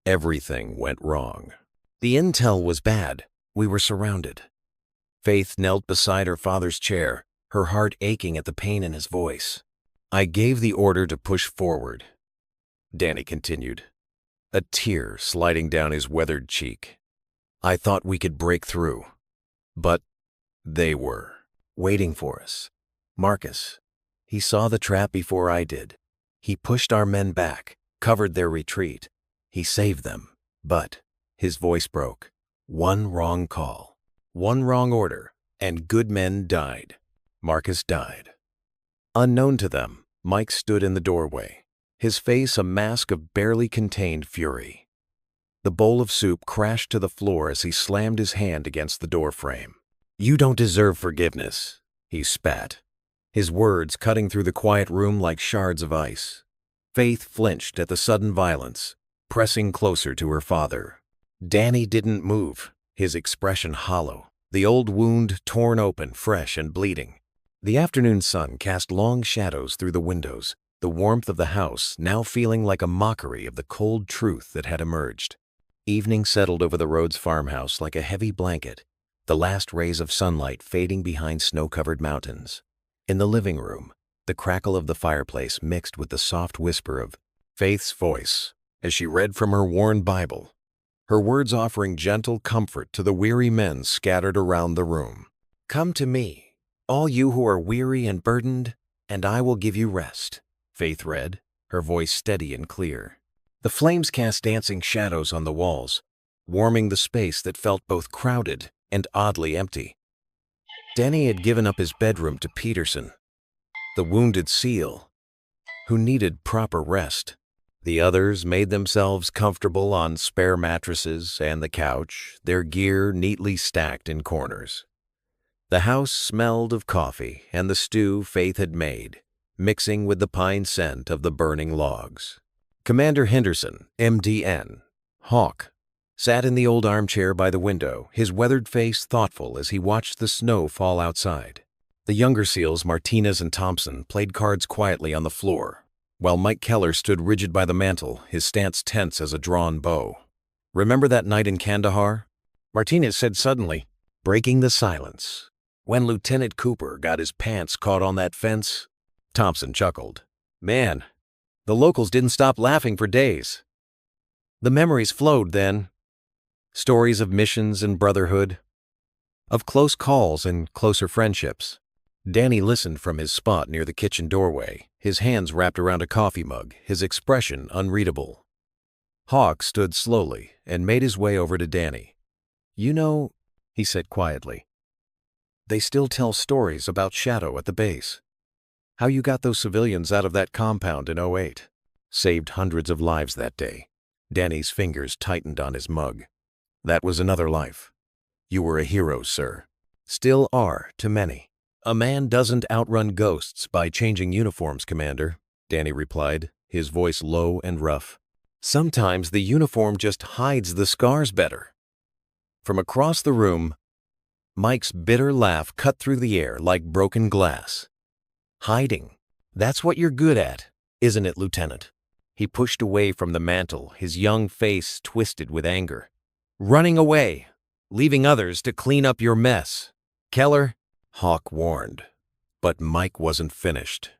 Everything went wrong. The intel was bad. We were surrounded." Faith knelt beside her father's chair, her heart aching at the pain in his voice. "I gave the order to push forward," Danny continued, a tear sliding down his weathered cheek. "I thought we could break through. But They were, waiting for us. Marcus. He saw the trap before I did. He pushed our men back, covered their retreat. He saved them. But, his voice broke, one wrong call, one wrong order, and good men died. Marcus died. Unknown to them, Mike stood in the doorway, his face a mask of barely contained fury. The bowl of soup crashed to the floor as he slammed his hand against the doorframe. "You don't deserve forgiveness," he spat, his words cutting through the quiet room like shards of ice. Faith flinched at the sudden violence, pressing closer to her father. Danny didn't move, his expression hollow, the old wound torn open, fresh and bleeding. The afternoon sun cast long shadows through the windows, the warmth of the house now feeling like a mockery of the cold truth that had emerged. Evening settled over the Rhodes farmhouse like a heavy blanket, the last rays of sunlight fading behind snow-covered mountains. In the living room, the crackle of the fireplace mixed with the soft whisper of Faith's voice as she read from her worn Bible, her words offering gentle comfort to the weary men scattered around the room. "Come to me, all you who are weary and burdened, and I will give you rest," Faith read, her voice steady and clear. The flames cast dancing shadows on the walls, warming the space that felt both crowded and oddly empty. Danny had given up his bedroom to Peterson, the wounded SEAL, who needed proper rest. The others made themselves comfortable on spare mattresses and the couch, their gear neatly stacked in corners. The house smelled of coffee and the stew Faith had made, mixing with the pine scent of the burning logs. Commander Henderson, MDN, Hawk, sat in the old armchair by the window, his weathered face thoughtful as he watched the snow fall outside. The younger SEALs, Martinez and Thompson, played cards quietly on the floor, while Mike Keller stood rigid by the mantel, his stance tense as a drawn bow. "Remember that night in Kandahar?" Martinez said suddenly, breaking the silence. "When Lieutenant Cooper got his pants caught on that fence?" Thompson chuckled. "Man, the locals didn't stop laughing for days." The memories flowed then. Stories of missions and brotherhood, of close calls and closer friendships. Danny listened from his spot near the kitchen doorway, his hands wrapped around a coffee mug, his expression unreadable. Hawk stood slowly and made his way over to Danny. "You know," he said quietly, "they still tell stories about Shadow at the base. How you got those civilians out of that compound in '08. Saved hundreds of lives that day." Danny's fingers tightened on his mug. "That was another life. You were a hero, sir. Still are to many." "A man doesn't outrun ghosts by changing uniforms, Commander," Danny replied, his voice low and rough. "Sometimes the uniform just hides the scars better." From across the room, Mike's bitter laugh cut through the air like broken glass. "Hiding. That's what you're good at, isn't it, Lieutenant?" He pushed away from the mantel, his young face twisted with anger. "Running away, leaving others to clean up your mess. Keller," Hawk warned. But Mike wasn't finished.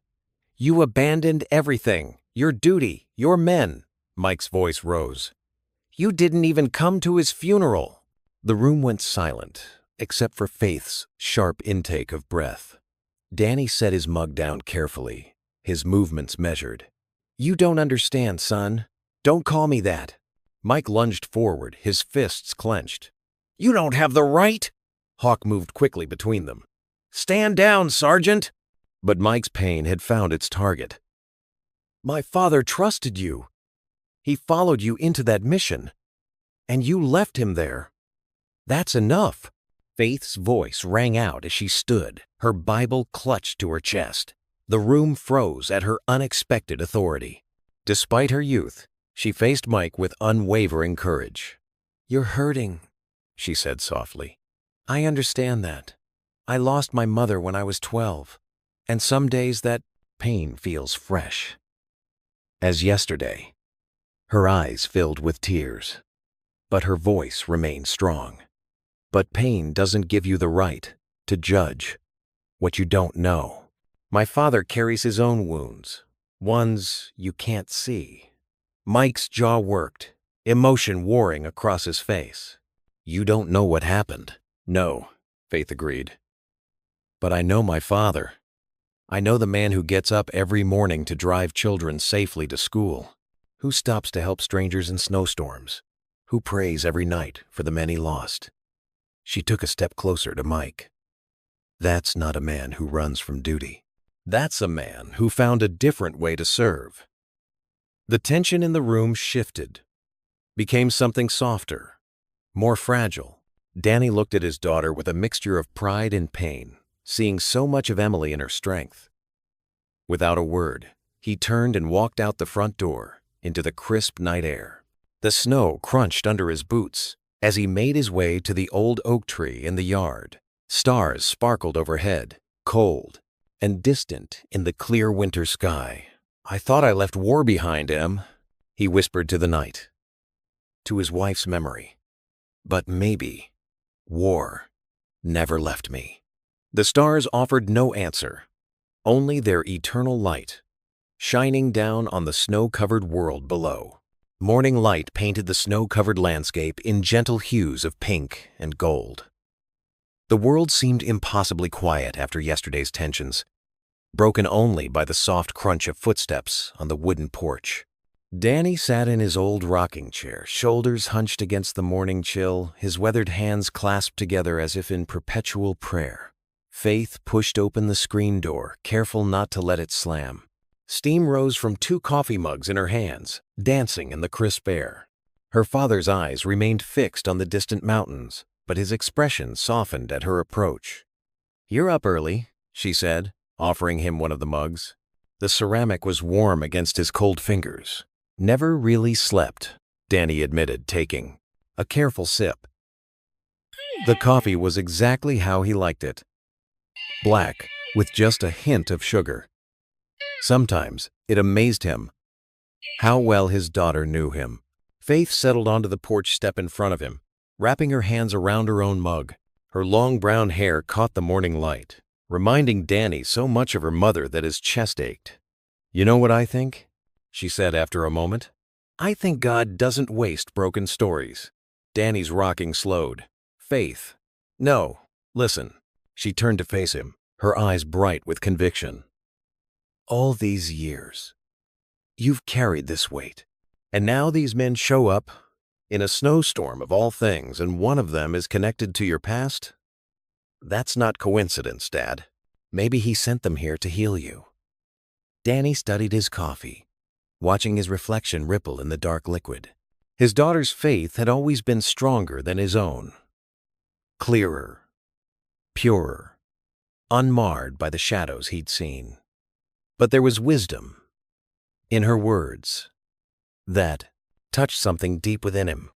"You abandoned everything, your duty, your men." Mike's voice rose. "You didn't even come to his funeral." The room went silent, except for Faith's sharp intake of breath. Danny set his mug down carefully, his movements measured. "You don't understand, son. Don't call me that." Mike lunged forward, his fists clenched. "You don't have the right!" Hawk moved quickly between them. "Stand down, Sergeant!" But Mike's pain had found its target. "My father trusted you. He followed you into that mission, and you left him there. That's enough." Faith's voice rang out as she stood, her Bible clutched to her chest. The room froze at her unexpected authority. Despite her youth, she faced Mike with unwavering courage. "You're hurting," she said softly. "I understand that. I lost my mother when I was 12, and some days that pain feels fresh as yesterday." Her eyes filled with tears, but her voice remained strong. "But pain doesn't give you the right to judge what you don't know. My father carries his own wounds, ones you can't see." Mike's jaw worked, emotion warring across his face. "You don't know what happened." "No," Faith agreed. But I know my father. I know the man who gets up every morning to drive children safely to school, who stops to help strangers in snowstorms, who prays every night for the many lost. She took a step closer to Mike. That's not a man who runs from duty. That's a man who found a different way to serve. The tension in the room shifted, became something softer, more fragile. Danny looked at his daughter with a mixture of pride and pain, seeing so much of Emily in her strength. Without a word, he turned and walked out the front door into the crisp night air. The snow crunched under his boots as he made his way to the old oak tree in the yard. Stars sparkled overhead, cold and distant in the clear winter sky. "I thought I left war behind, Em," he whispered to the night, to his wife's memory. "But maybe war never left me." The stars offered no answer, only their eternal light, shining down on the snow-covered world below. Morning light painted the snow-covered landscape in gentle hues of pink and gold. The world seemed impossibly quiet after yesterday's tensions, broken only by the soft crunch of footsteps on the wooden porch. Danny sat in his old rocking chair, shoulders hunched against the morning chill, his weathered hands clasped together as if in perpetual prayer. Faith pushed open the screen door, careful not to let it slam. Steam rose from 2 coffee mugs in her hands, dancing in the crisp air. Her father's eyes remained fixed on the distant mountains, but his expression softened at her approach. "You're up early," she said, offering him one of the mugs. The ceramic was warm against his cold fingers. "Never really slept," Danny admitted, taking a careful sip. The coffee was exactly how he liked it. Black, with just a hint of sugar. Sometimes it amazed him how well his daughter knew him. Faith settled onto the porch step in front of him, wrapping her hands around her own mug. Her long brown hair caught the morning light, reminding Danny so much of her mother that his chest ached. "You know what I think?" she said after a moment. "I think God doesn't waste broken stories." Danny's rocking slowed. "Faith. No, listen." She turned to face him, her eyes bright with conviction. "All these years, you've carried this weight. And now these men show up, in a snowstorm of all things, and one of them is connected to your past? That's not coincidence, Dad. Maybe he sent them here to heal you." Danny studied his coffee, watching his reflection ripple in the dark liquid. His daughter's faith had always been stronger than his own. Clearer, purer, unmarred by the shadows he'd seen. But there was wisdom in her words that touched something deep within him.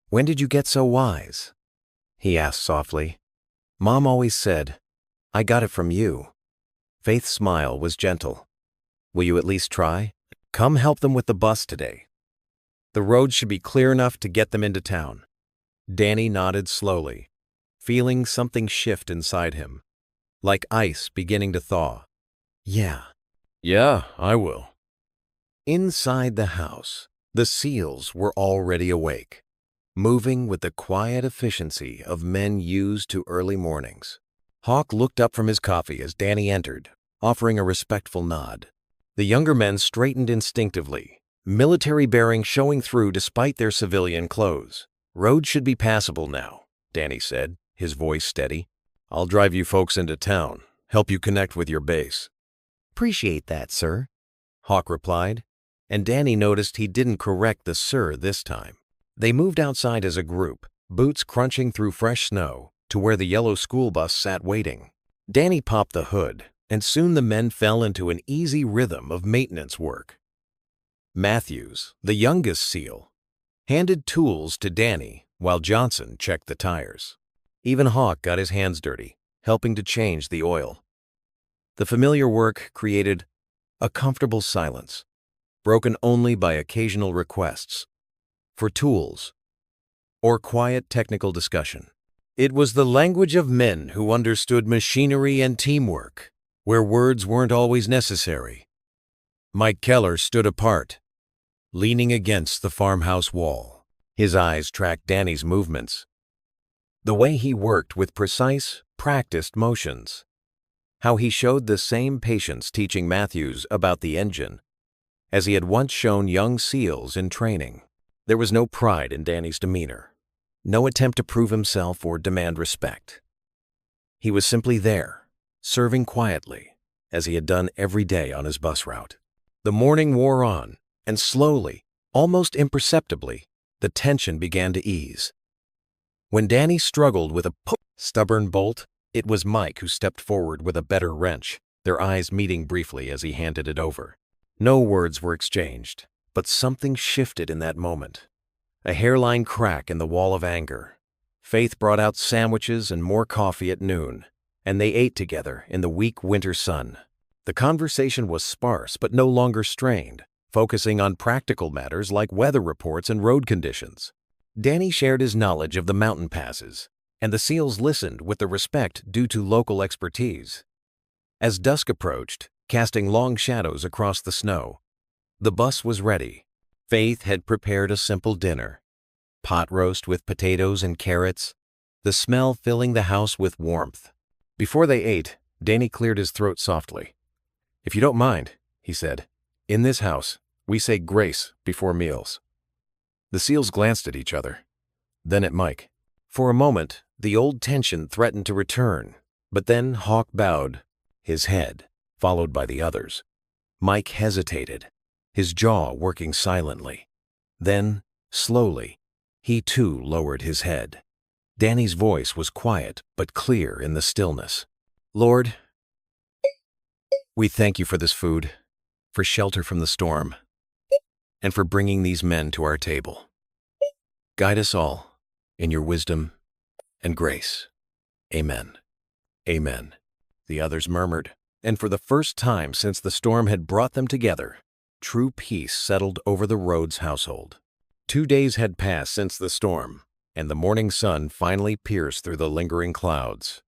"When did you get so wise?" he asked softly. "Mom always said, I got it from you." Faith's smile was gentle. "Will you at least try? Come help them with the bus today. The road should be clear enough to get them into town." Danny nodded slowly, feeling something shift inside him, like ice beginning to thaw. Yeah, I will." Inside the house, the seals were already awake, moving with the quiet efficiency of men used to early mornings. Hawk looked up from his coffee as Danny entered, offering a respectful nod. The younger men straightened instinctively, military bearing showing through despite their civilian clothes. "Road should be passable now," Danny said, his voice steady. "I'll drive you folks into town, help you connect with your base." "Appreciate that, sir," Hawk replied, and Danny noticed he didn't correct the "sir" this time. They moved outside as a group, boots crunching through fresh snow, to where the yellow school bus sat waiting. Danny popped the hood, and soon the men fell into an easy rhythm of maintenance work. Matthews, the youngest SEAL, handed tools to Danny while Johnson checked the tires. Even Hawk got his hands dirty, helping to change the oil. The familiar work created a comfortable silence, broken only by occasional requests for tools or quiet technical discussion. It was the language of men who understood machinery and teamwork, where words weren't always necessary. Mike Keller stood apart, leaning against the farmhouse wall. His eyes tracked Danny's movements, The way he worked with precise, practiced motions. How he showed the same patience teaching Matthews about the engine as he had once shown young SEALs in training. There was no pride in Danny's demeanor, no attempt to prove himself or demand respect. He was simply there, serving quietly, as he had done every day on his bus route. The morning wore on, and slowly, almost imperceptibly, the tension began to ease. When Danny struggled with a stubborn bolt, it was Mike who stepped forward with a better wrench, their eyes meeting briefly as he handed it over. No words were exchanged, but something shifted in that moment. A hairline crack in the wall of anger. Faith brought out sandwiches and more coffee at noon, and they ate together in the weak winter sun. The conversation was sparse but no longer strained, focusing on practical matters like weather reports and road conditions. Danny shared his knowledge of the mountain passes, and the SEALs listened with the respect due to local expertise. As dusk approached, casting long shadows across the snow, the bus was ready. Faith had prepared a simple dinner. Pot roast with potatoes and carrots, the smell filling the house with warmth. Before they ate, Danny cleared his throat softly. "If you don't mind," he said, "in this house, we say grace before meals." The SEALs glanced at each other, then at Mike. For a moment, the old tension threatened to return, but then Hawk bowed his head, followed by the others. Mike hesitated, his jaw working silently. Then, slowly, he too lowered his head. Danny's voice was quiet but clear in the stillness. "Lord, we thank you for this food, for shelter from the storm, and for bringing these men to our table. Guide us all in your wisdom and grace. Amen." "Amen," the others murmured, and for the first time since the storm had brought them together, true peace settled over the Rhodes household. 2 days had passed since the storm, and the morning sun finally pierced through the lingering clouds.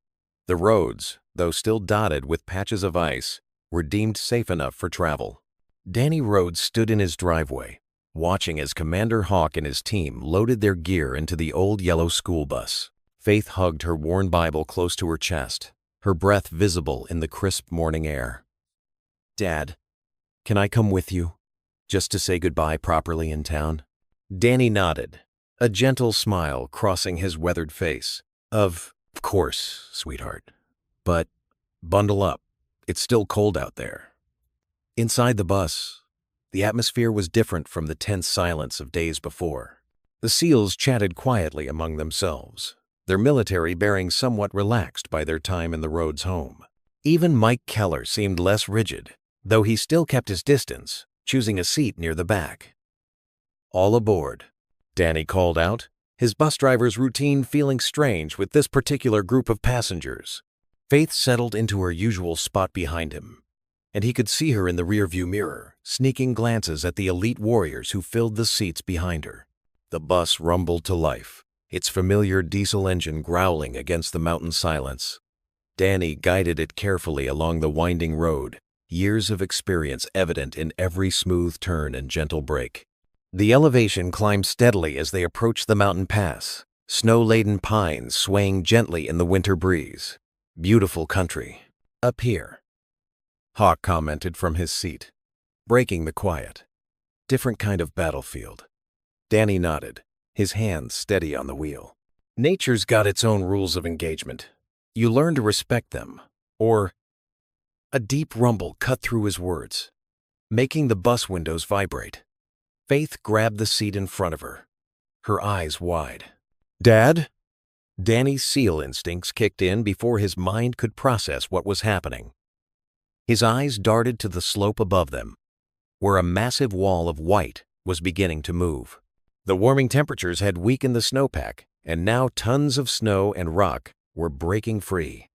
The roads, though still dotted with patches of ice, were deemed safe enough for travel. Danny Rhodes stood in his driveway, watching as Commander Hawk and his team loaded their gear into the old yellow school bus. Faith hugged her worn Bible close to her chest, her breath visible in the crisp morning air. "Dad, can I come with you, just to say goodbye properly in town?" Danny nodded, a gentle smile crossing his weathered face. Of course, sweetheart. But bundle up. It's still cold out there." Inside the bus, the atmosphere was different from the tense silence of days before. The SEALs chatted quietly among themselves, their military bearing somewhat relaxed by their time in the Rhodes home. Even Mike Keller seemed less rigid, though he still kept his distance, choosing a seat near the back. "All aboard," Danny called out, his bus driver's routine feeling strange with this particular group of passengers. Faith settled into her usual spot behind him, and he could see her in the rearview mirror, sneaking glances at the elite warriors who filled the seats behind her. The bus rumbled to life, its familiar diesel engine growling against the mountain silence. Danny guided it carefully along the winding road, years of experience evident in every smooth turn and gentle brake. The elevation climbed steadily as they approached the mountain pass, snow-laden pines swaying gently in the winter breeze. "Beautiful country up here," Hawk commented from his seat, breaking the quiet. "Different kind of battlefield." Danny nodded, his hands steady on the wheel. "Nature's got its own rules of engagement. You learn to respect them, or—" A deep rumble cut through his words, making the bus windows vibrate. Faith grabbed the seat in front of her, her eyes wide. "Dad?" Danny's SEAL instincts kicked in before his mind could process what was happening. His eyes darted to the slope above them, where a massive wall of white was beginning to move. The warming temperatures had weakened the snowpack, and now tons of snow and rock were breaking free.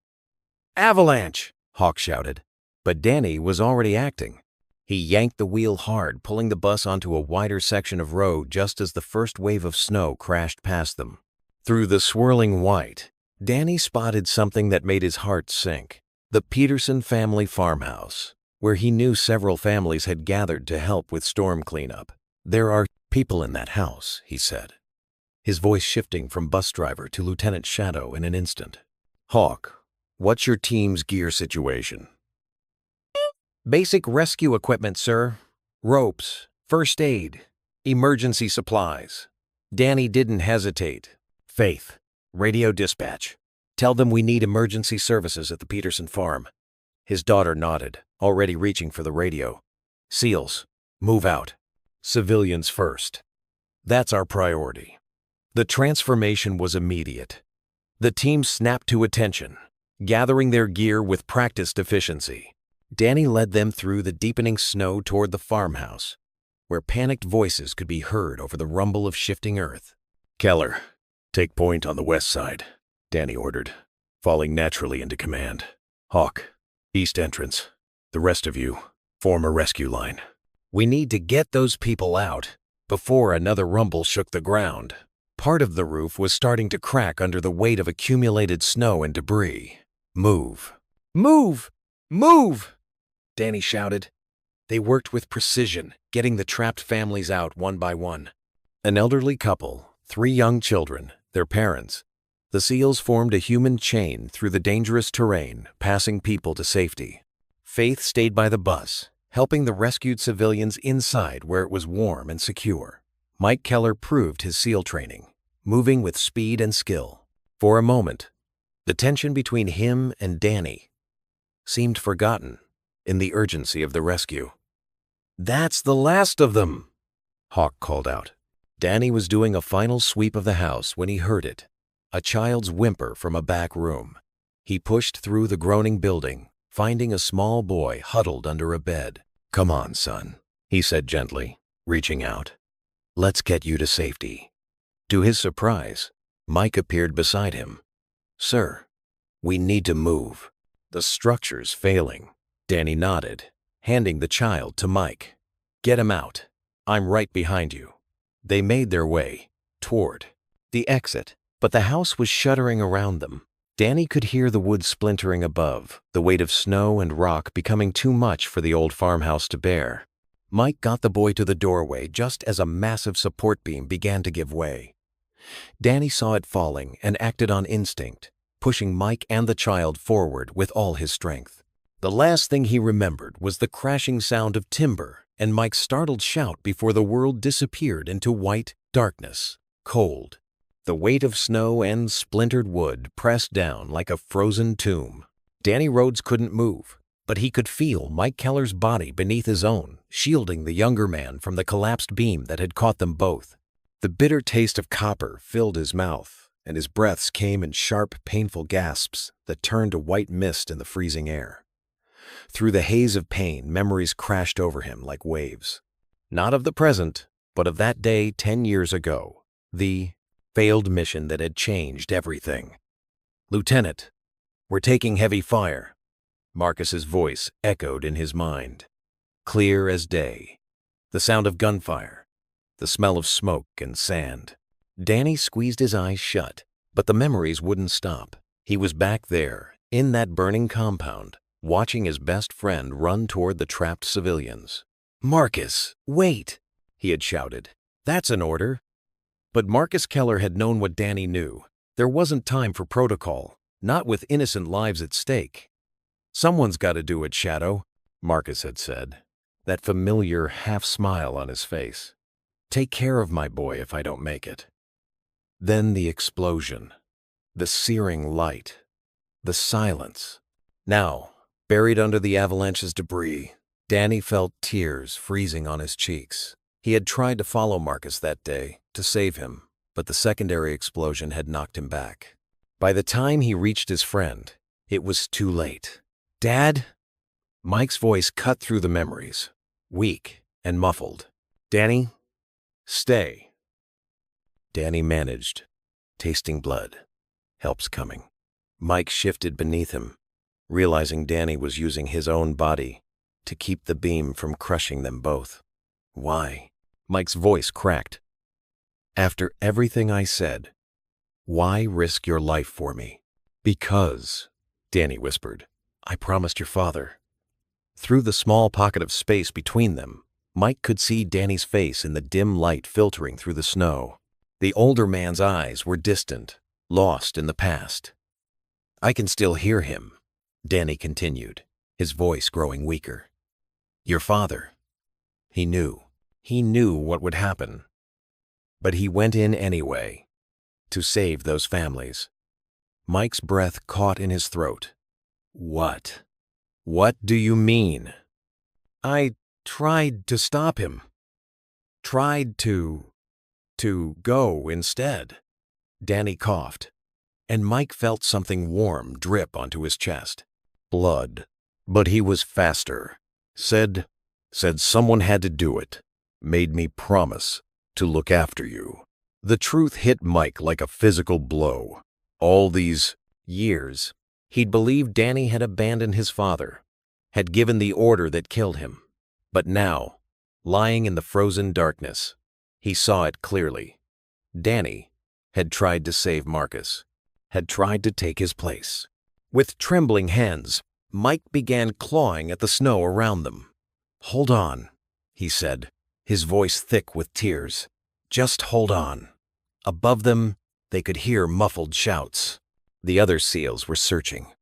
"Avalanche!" Hawk shouted, but Danny was already acting. He yanked the wheel hard, pulling the bus onto a wider section of road just as the first wave of snow crashed past them. Through the swirling white, Danny spotted something that made his heart sink. The Peterson family farmhouse, where he knew several families had gathered to help with storm cleanup. "There are people in that house," he said. his voice shifting from bus driver to Lieutenant Shadow in an instant. "Hawk, what's your team's gear situation?" Basic rescue equipment, sir. Ropes, first aid, emergency supplies. Danny didn't hesitate. "Faith, radio dispatch. Tell them we need emergency services at the Peterson farm." His daughter nodded, already reaching for the radio. "SEALs, move out. Civilians first. That's our priority." The transformation was immediate. The team snapped to attention, gathering their gear with practiced efficiency. Danny led them through the deepening snow toward the farmhouse, where panicked voices could be heard over the rumble of shifting earth. "Keller, take point on the west side," Danny ordered, falling naturally into command. "Hawk, east entrance. The rest of you, form a rescue line. We need to get those people out before another rumble shook the ground." Part of the roof was starting to crack under the weight of accumulated snow and debris. "Move. Move! Move!" Danny shouted. They worked with precision, getting the trapped families out one by one. An elderly couple, 3 young children, their parents. The SEALs formed a human chain through the dangerous terrain, passing people to safety. Faith stayed by the bus, helping the rescued civilians inside where it was warm and secure. Mike Keller proved his SEAL training, moving with speed and skill. For a moment, the tension between him and Danny seemed forgotten in the urgency of the rescue. "That's the last of them," Hawk called out. Danny was doing a final sweep of the house when he heard it, a child's whimper from a back room. He pushed through the groaning building, finding a small boy huddled under a bed. "Come on, son," he said gently, reaching out. "Let's get you to safety." To his surprise, Mike appeared beside him. "Sir, we need to move. The structure's failing." Danny nodded, handing the child to Mike. "Get him out. I'm right behind you." They made their way toward the exit, but the house was shuddering around them. Danny could hear the wood splintering above, the weight of snow and rock becoming too much for the old farmhouse to bear. Mike got the boy to the doorway just as a massive support beam began to give way. Danny saw it falling and acted on instinct, pushing Mike and the child forward with all his strength. The last thing he remembered was the crashing sound of timber and Mike's startled shout before the world disappeared into white darkness, cold. The weight of snow and splintered wood pressed down like a frozen tomb. Danny Rhodes couldn't move, but he could feel Mike Keller's body beneath his own, shielding the younger man from the collapsed beam that had caught them both. The bitter taste of copper filled his mouth, and his breaths came in sharp, painful gasps that turned to white mist in the freezing air. Through the haze of pain, memories crashed over him like waves. Not of the present, but of that day 10 years ago, the failed mission that had changed everything. "Lieutenant, we're taking heavy fire." Marcus's voice echoed in his mind, clear as day. The sound of gunfire, the smell of smoke and sand. Danny squeezed his eyes shut, but the memories wouldn't stop. He was back there, in that burning compound, watching his best friend run toward the trapped civilians. "Marcus, wait!" he had shouted. "That's an order." But Marcus Keller had known what Danny knew. There wasn't time for protocol, not with innocent lives at stake. "Someone's got to do it, Shadow," Marcus had said, that familiar half-smile on his face. "Take care of my boy if I don't make it." Then the explosion, the searing light, the silence. Now, buried under the avalanche's debris, Danny felt tears freezing on his cheeks. He had tried to follow Marcus that day, to save him, but the secondary explosion had knocked him back. By the time he reached his friend, it was too late. "Dad?" Mike's voice cut through the memories, weak and muffled. "Danny, stay." Danny managed, tasting blood. "Help's coming." Mike shifted beneath him, realizing Danny was using his own body to keep the beam from crushing them both. "Why?" Mike's voice cracked. "After everything I said, why risk your life for me?" "Because," Danny whispered, "I promised your father." Through the small pocket of space between them, Mike could see Danny's face in the dim light filtering through the snow. The older man's eyes were distant, lost in the past. "I can still hear him," Danny continued, his voice growing weaker. "Your father. He knew. He knew what would happen. But he went in anyway, to save those families." Mike's breath caught in his throat. "What? What do you mean?" "I tried to stop him. Tried to go instead." Danny coughed, and Mike felt something warm drip onto his chest. "Blood. But he was faster. Said someone had to do it. Made me promise to look after you." The truth hit Mike like a physical blow. All these years, he'd believed Danny had abandoned his father, had given the order that killed him. But now, lying in the frozen darkness, he saw it clearly. Danny had tried to save Marcus, had tried to take his place. With trembling hands, Mike began clawing at the snow around them. "Hold on," he said, his voice thick with tears. "Just hold on." Above them, they could hear muffled shouts. The other SEALs were searching.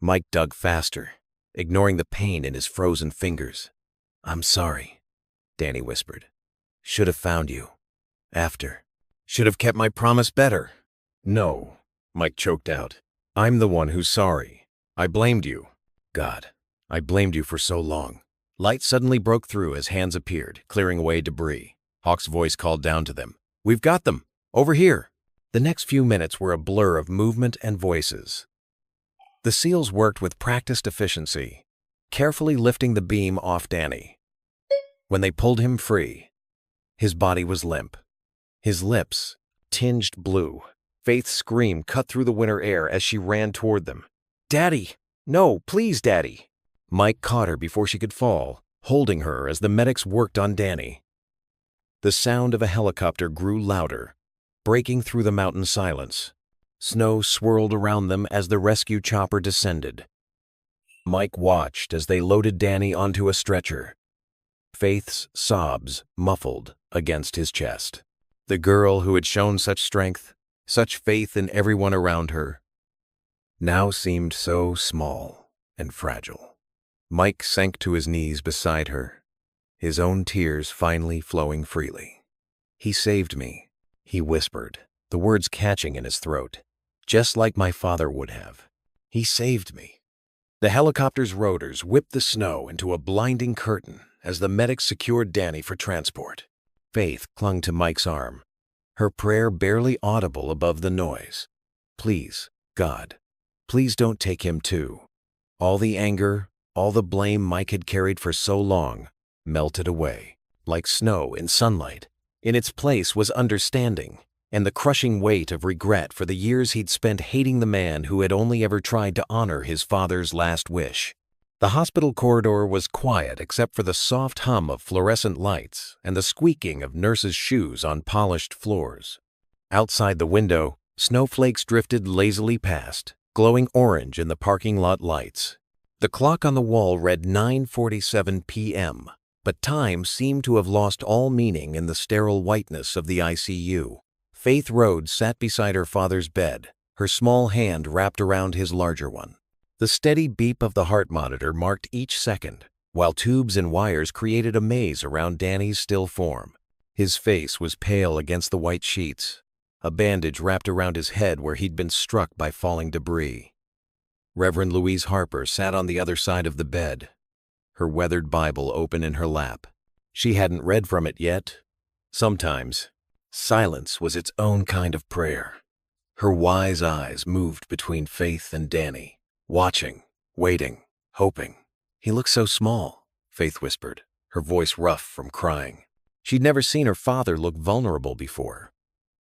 Mike dug faster, ignoring the pain in his frozen fingers. "I'm sorry," Danny whispered. "Should have found you. After. Should have kept my promise better." "No," Mike choked out. "I'm the one who's sorry. I blamed you. God, I blamed you for so long." Light suddenly broke through as hands appeared, clearing away debris. Hawk's voice called down to them. "We've got them! Over here!" The next few minutes were a blur of movement and voices. The SEALs worked with practiced efficiency, carefully lifting the beam off Danny. When they pulled him free, his body was limp, his lips tinged blue. Faith's scream cut through the winter air as she ran toward them. "Daddy! No, please, Daddy!" Mike caught her before she could fall, holding her as the medics worked on Danny. The sound of a helicopter grew louder, breaking through the mountain silence. Snow swirled around them as the rescue chopper descended. Mike watched as they loaded Danny onto a stretcher. Faith's sobs muffled against his chest. The girl who had shown such strength, such faith in everyone around her, now seemed so small and fragile. Mike sank to his knees beside her, his own tears finally flowing freely. "He saved me," he whispered, the words catching in his throat, "just like my father would have. He saved me." The helicopter's rotors whipped the snow into a blinding curtain as the medics secured Danny for transport. Faith clung to Mike's arm, her prayer barely audible above the noise. "Please, God, please don't take him too." All the anger, all the blame Mike had carried for so long melted away, like snow in sunlight. In its place was understanding and the crushing weight of regret for the years he'd spent hating the man who had only ever tried to honor his father's last wish. The hospital corridor was quiet except for the soft hum of fluorescent lights and the squeaking of nurses' shoes on polished floors. Outside the window, snowflakes drifted lazily past, glowing orange in the parking lot lights. The clock on the wall read 9:47 p.m., but time seemed to have lost all meaning in the sterile whiteness of the ICU. Faith Rhodes sat beside her father's bed, her small hand wrapped around his larger one. The steady beep of the heart monitor marked each second, while tubes and wires created a maze around Danny's still form. His face was pale against the white sheets, a bandage wrapped around his head where he'd been struck by falling debris. Reverend Louise Harper sat on the other side of the bed, her weathered Bible open in her lap. She hadn't read from it yet. Sometimes, silence was its own kind of prayer. Her wise eyes moved between Faith and Danny, watching, waiting, hoping. "He looks so small," Faith whispered, her voice rough from crying. She'd never seen her father look vulnerable before.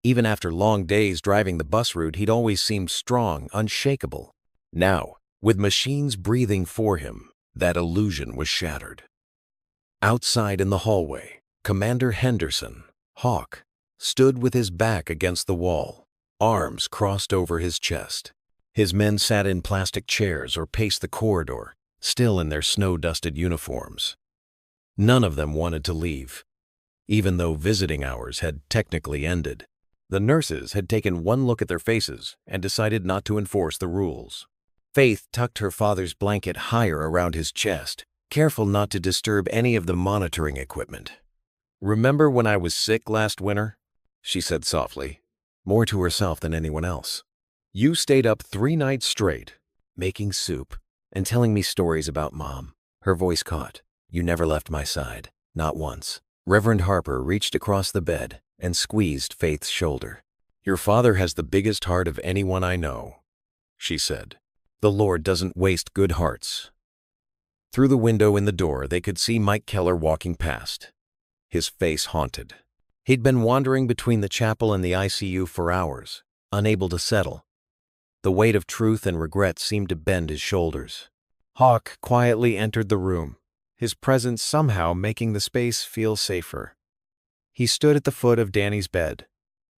Even after long days driving the bus route, he'd always seemed strong, unshakable. Now, with machines breathing for him, that illusion was shattered. Outside in the hallway, Commander Henderson, Hawk, stood with his back against the wall, arms crossed over his chest. His men sat in plastic chairs or paced the corridor, still in their snow-dusted uniforms. None of them wanted to leave, even though visiting hours had technically ended. The nurses had taken one look at their faces and decided not to enforce the rules. Faith tucked her father's blanket higher around his chest, careful not to disturb any of the monitoring equipment. "Remember when I was sick last winter?" she said softly, more to herself than anyone else. "You stayed up 3 nights straight, making soup and telling me stories about Mom." Her voice caught. "You never left my side, not once." Reverend Harper reached across the bed and squeezed Faith's shoulder. "Your father has the biggest heart of anyone I know," she said. "The Lord doesn't waste good hearts." Through the window in the door, they could see Mike Keller walking past, his face haunted. He'd been wandering between the chapel and the ICU for hours, unable to settle. The weight of truth and regret seemed to bend his shoulders. Hawk quietly entered the room, his presence somehow making the space feel safer. He stood at the foot of Danny's bed,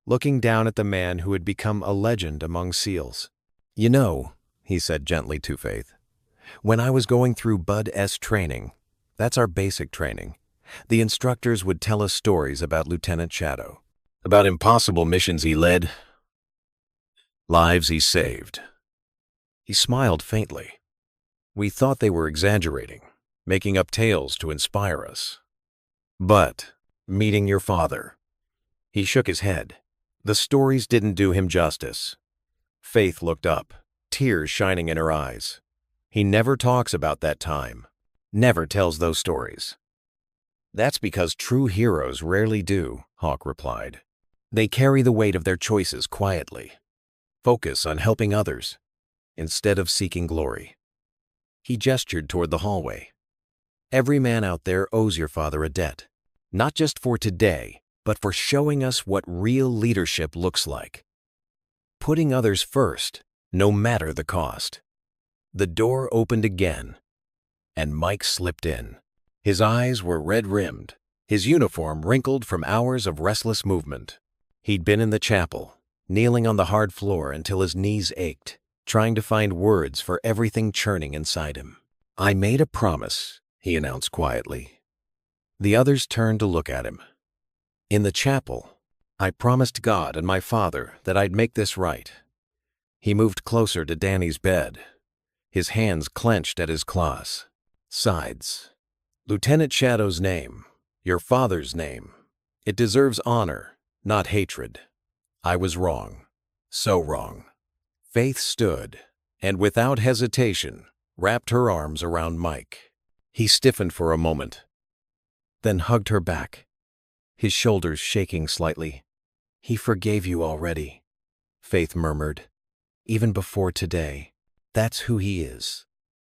looking down at the man who had become a legend among SEALs. "You know," he said gently to Faith, "when I was going through Bud S training, that's our basic training, the instructors would tell us stories about Lieutenant Shadow, about impossible missions he led, lives he saved." He smiled faintly. "We thought they were exaggerating, making up tales to inspire us. But meeting your father," he shook his head, "the stories didn't do him justice." Faith looked up, tears shining in her eyes. "He never talks about that time, never tells those stories." "That's because true heroes rarely do," Hawk replied. "They carry the weight of their choices quietly, focus on helping others, instead of seeking glory." He gestured toward the hallway. "Every man out there owes your father a debt, not just for today, but for showing us what real leadership looks like. Putting others first, no matter the cost." The door opened again, and Mike slipped in. His eyes were red-rimmed, his uniform wrinkled from hours of restless movement. He'd been in the chapel, kneeling on the hard floor until his knees ached, trying to find words for everything churning inside him. "I made a promise," he announced quietly. The others turned to look at him. "In the chapel, I promised God and my father that I'd make this right." He moved closer to Danny's bed, his hands clenched at his claws, sides. "Lieutenant Shadow's name, your father's name, it deserves honor, not hatred. I was wrong, so wrong." Faith stood, and without hesitation, wrapped her arms around Mike. He stiffened for a moment, then hugged her back, his shoulders shaking slightly. "He forgave you already," Faith murmured. "Even before today. That's who he is."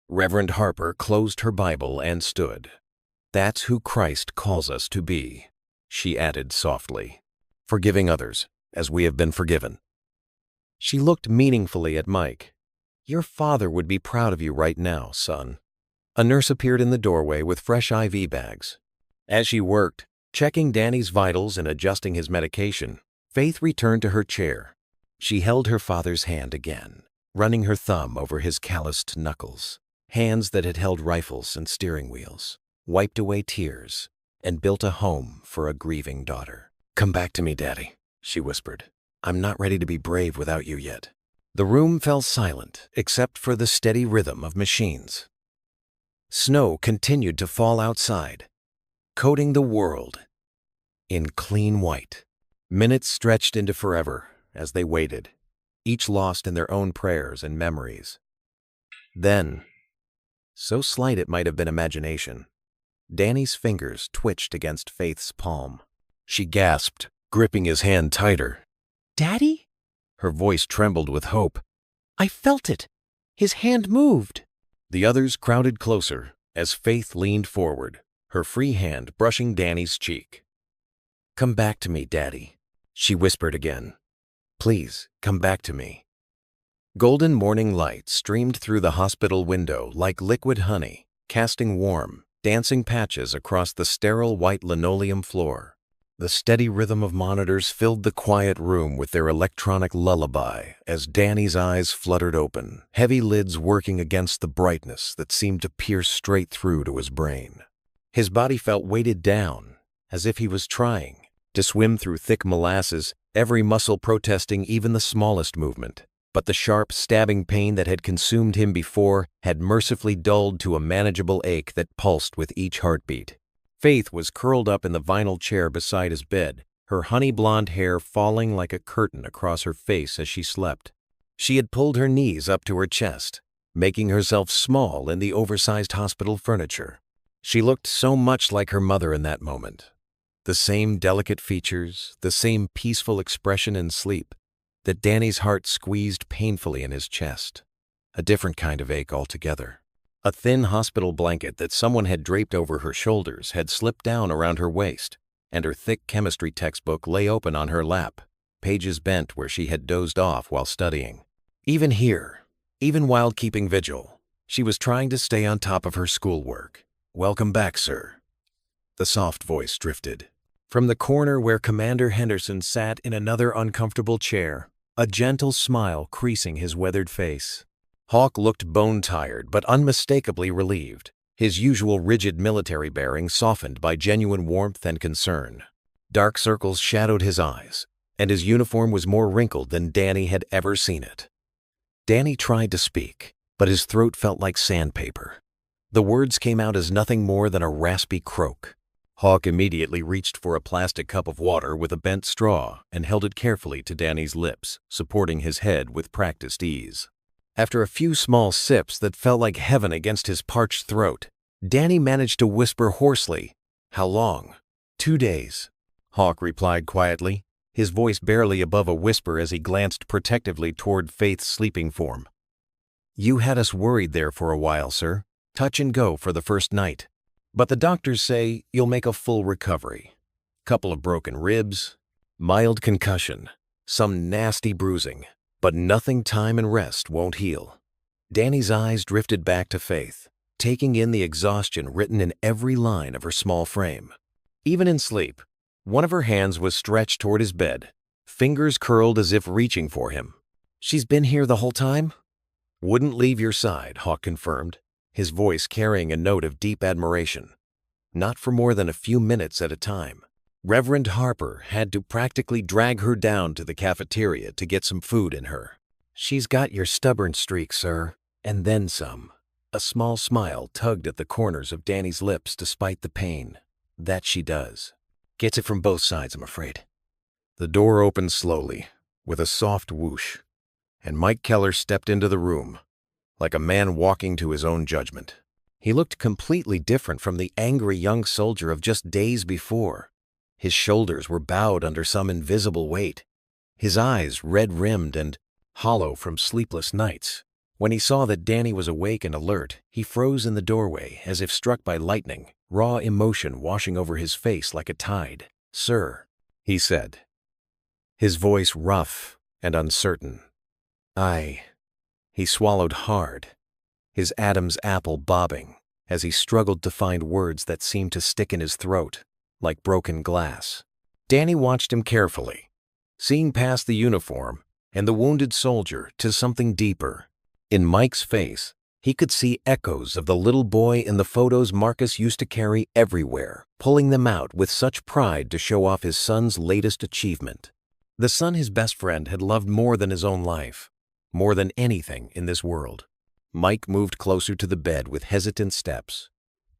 Reverend Harper closed her Bible and stood. "That's who Christ calls us to be," she added softly. "Forgiving others, as we have been forgiven." She looked meaningfully at Mike. "Your father would be proud of you right now, son." A nurse appeared in the doorway with fresh IV bags. As she worked, checking Danny's vitals and adjusting his medication, Faith returned to her chair. She held her father's hand again, running her thumb over his calloused knuckles, hands that had held rifles and steering wheels, wiped away tears, and built a home for a grieving daughter. "Come back to me, Daddy," she whispered. "I'm not ready to be brave without you yet." The room fell silent, except for the steady rhythm of machines. Snow continued to fall outside, coating the world in clean white. Minutes stretched into forever as they waited, each lost in their own prayers and memories. Then, so slight it might have been imagination, Danny's fingers twitched against Faith's palm. She gasped, gripping his hand tighter. "Daddy?" Her voice trembled with hope. "I felt it. His hand moved." The others crowded closer as Faith leaned forward, her free hand brushing Danny's cheek. "Come back to me, Daddy," she whispered again. "Please, come back to me." Golden morning light streamed through the hospital window like liquid honey, casting warm, dancing patches across the sterile white linoleum floor. The steady rhythm of monitors filled the quiet room with their electronic lullaby as Danny's eyes fluttered open, heavy lids working against the brightness that seemed to pierce straight through to his brain. His body felt weighted down, as if he was trying to swim through thick molasses every muscle protesting even the smallest movement. But the sharp, stabbing pain that had consumed him before had mercifully dulled to a manageable ache that pulsed with each heartbeat. Faith was curled up in the vinyl chair beside his bed, her honey-blonde hair falling like a curtain across her face as she slept. She had pulled her knees up to her chest, making herself small in the oversized hospital furniture. She looked so much like her mother in that moment. The same delicate features, the same peaceful expression in sleep, that Danny's heart squeezed painfully in his chest. A different kind of ache altogether. A thin hospital blanket that someone had draped over her shoulders had slipped down around her waist, and her thick chemistry textbook lay open on her lap, pages bent where she had dozed off while studying. Even here, even while keeping vigil, she was trying to stay on top of her schoolwork. "Welcome back, sir." The soft voice drifted. From the corner where Commander Henderson sat in another uncomfortable chair, a gentle smile creasing his weathered face. Hawk looked bone-tired but unmistakably relieved, his usual rigid military bearing softened by genuine warmth and concern. Dark circles shadowed his eyes, and his uniform was more wrinkled than Danny had ever seen it. Danny tried to speak, but his throat felt like sandpaper. The words came out as nothing more than a raspy croak. Hawk immediately reached for a plastic cup of water with a bent straw and held it carefully to Danny's lips, supporting his head with practiced ease. After a few small sips that felt like heaven against his parched throat, Danny managed to whisper hoarsely, "How long?" "2 days," Hawk replied quietly, his voice barely above a whisper as he glanced protectively toward Faith's sleeping form. "You had us worried there for a while, sir. Touch and go for the first night. But the doctors say you'll make a full recovery. Couple of broken ribs, mild concussion, some nasty bruising, but nothing time and rest won't heal." Danny's eyes drifted back to Faith, taking in the exhaustion written in every line of her small frame. Even in sleep, one of her hands was stretched toward his bed, fingers curled as if reaching for him. "She's been here the whole time?" "Wouldn't leave your side," Hawk confirmed, his voice carrying a note of deep admiration. "Not for more than a few minutes at a time. Reverend Harper had to practically drag her down to the cafeteria to get some food in her." "She's got your stubborn streak, sir, and then some." A small smile tugged at the corners of Danny's lips despite the pain. "That she does. Gets it from both sides, I'm afraid." The door opened slowly, with a soft whoosh, and Mike Keller stepped into the room, like a man walking to his own judgment. He looked completely different from the angry young soldier of just days before. His shoulders were bowed under some invisible weight, his eyes red-rimmed and hollow from sleepless nights. When he saw that Danny was awake and alert, he froze in the doorway as if struck by lightning, raw emotion washing over his face like a tide. "Sir," he said, his voice rough and uncertain. He swallowed hard, his Adam's apple bobbing as he struggled to find words that seemed to stick in his throat like broken glass. Danny watched him carefully, seeing past the uniform and the wounded soldier to something deeper. In Mike's face, he could see echoes of the little boy in the photos Marcus used to carry everywhere, pulling them out with such pride to show off his son's latest achievement. The son his best friend had loved more than his own life, more than anything in this world. Mike moved closer to the bed with hesitant steps,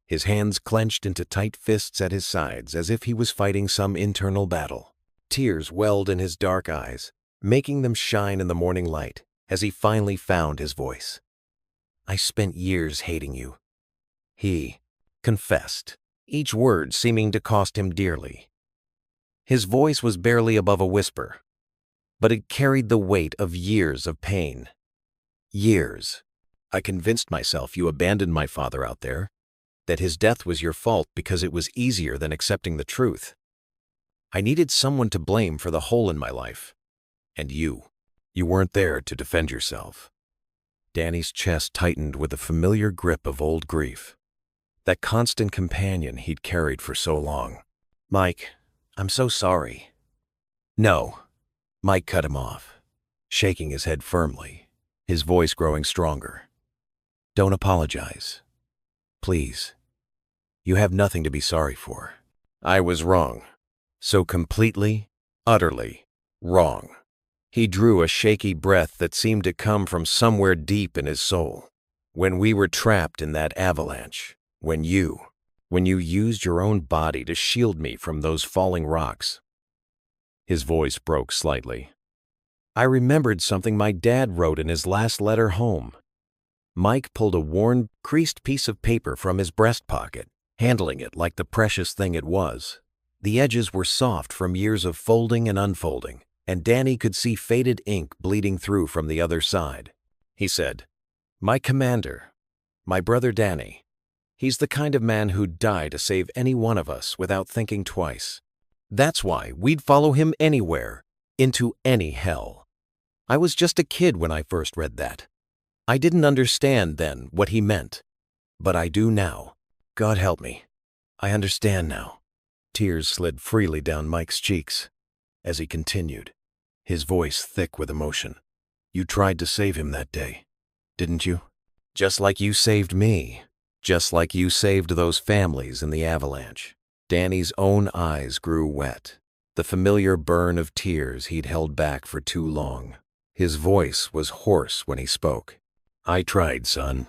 his hands clenched into tight fists at his sides as if he was fighting some internal battle. Tears welled in his dark eyes, making them shine in the morning light as he finally found his voice. "I spent years hating you," he confessed, each word seeming to cost him dearly. His voice was barely above a whisper, but it carried the weight of years of pain. "Years. I convinced myself you abandoned my father out there, that his death was your fault because it was easier than accepting the truth. I needed someone to blame for the hole in my life. And you weren't there to defend yourself." Danny's chest tightened with a familiar grip of old grief, that constant companion he'd carried for so long. "Mike, I'm so sorry." "No," Mike cut him off, shaking his head firmly, his voice growing stronger. "Don't apologize. Please. You have nothing to be sorry for. I was wrong. So completely, utterly. Wrong. He drew a shaky breath that seemed to come from somewhere deep in his soul. When we were trapped in that avalanche, when you used your own body to shield me from those falling rocks. His voice broke slightly. I remembered something my dad wrote in his last letter home. Mike pulled a worn, creased piece of paper from his breast pocket, handling it like the precious thing it was. The edges were soft from years of folding and unfolding, and Danny could see faded ink bleeding through from the other side. He said, "My commander, my brother Danny. He's the kind of man who'd die to save any one of us without thinking twice. That's why we'd follow him anywhere, into any hell." I was just a kid when I first read that. I didn't understand then what he meant, but I do now. God help me. I understand now. Tears slid freely down Mike's cheeks as he continued, his voice thick with emotion. You tried to save him that day, didn't you? Just like you saved me. Just like you saved those families in the avalanche. Danny's own eyes grew wet, the familiar burn of tears he'd held back for too long. His voice was hoarse when he spoke. I tried, son.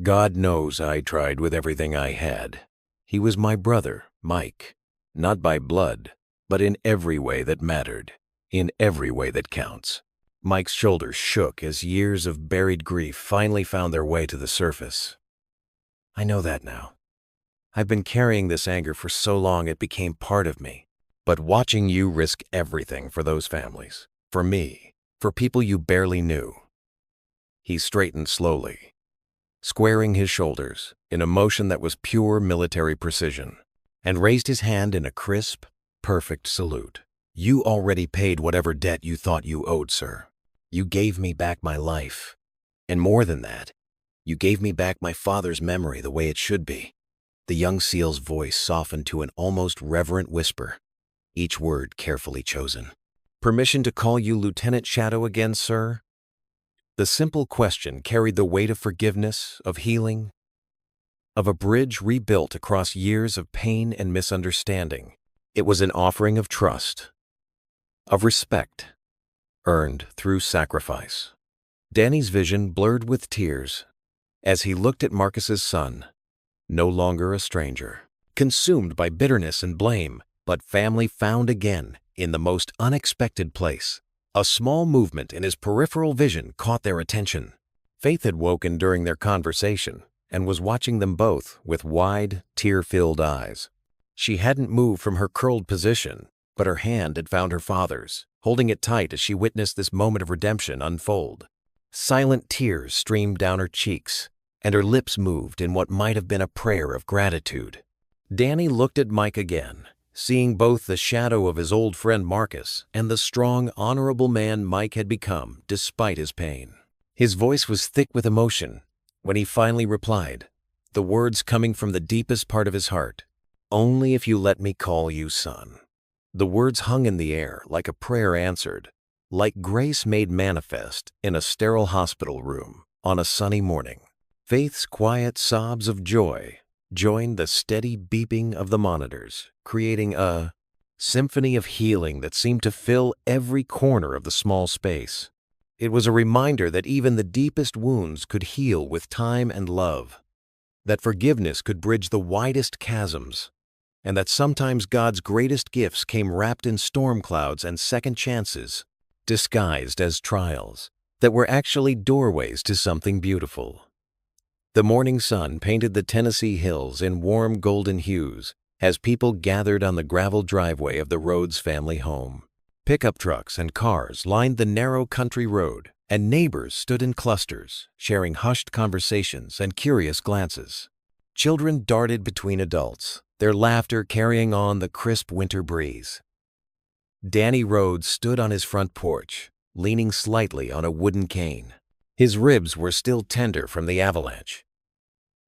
God knows I tried with everything I had. He was my brother, Mike, not by blood, but in every way that mattered, in every way that counts. Mike's shoulders shook as years of buried grief finally found their way to the surface. I know that now. I've been carrying this anger for so long it became part of me. But watching you risk everything for those families, for me, for people you barely knew. He straightened slowly, squaring his shoulders in a motion that was pure military precision, and raised his hand in a crisp, perfect salute. You already paid whatever debt you thought you owed, sir. You gave me back my life. And more than that, you gave me back my father's memory the way it should be. The young SEAL's voice softened to an almost reverent whisper, each word carefully chosen. Permission to call you Lieutenant Shadow again, sir? The simple question carried the weight of forgiveness, of healing, of a bridge rebuilt across years of pain and misunderstanding. It was an offering of trust, of respect, earned through sacrifice. Danny's vision blurred with tears as he looked at Marcus's son, no longer a stranger, consumed by bitterness and blame, but family found again in the most unexpected place. A small movement in his peripheral vision caught their attention. Faith had woken during their conversation and was watching them both with wide, tear-filled eyes. She hadn't moved from her curled position, but her hand had found her father's, holding it tight as she witnessed this moment of redemption unfold. Silent tears streamed down her cheeks, and her lips moved in what might have been a prayer of gratitude. Danny looked at Mike again, seeing both the shadow of his old friend Marcus and the strong, honorable man Mike had become despite his pain. His voice was thick with emotion when he finally replied, the words coming from the deepest part of his heart, "Only if you let me call you son." The words hung in the air like a prayer answered, like grace made manifest in a sterile hospital room on a sunny morning. Faith's quiet sobs of joy joined the steady beeping of the monitors, creating a symphony of healing that seemed to fill every corner of the small space. It was a reminder that even the deepest wounds could heal with time and love, that forgiveness could bridge the widest chasms, and that sometimes God's greatest gifts came wrapped in storm clouds and second chances, disguised as trials, that were actually doorways to something beautiful. The morning sun painted the Tennessee hills in warm golden hues as people gathered on the gravel driveway of the Rhodes family home. Pickup trucks and cars lined the narrow country road, and neighbors stood in clusters, sharing hushed conversations and curious glances. Children darted between adults, their laughter carrying on the crisp winter breeze. Danny Rhodes stood on his front porch, leaning slightly on a wooden cane. His ribs were still tender from the avalanche,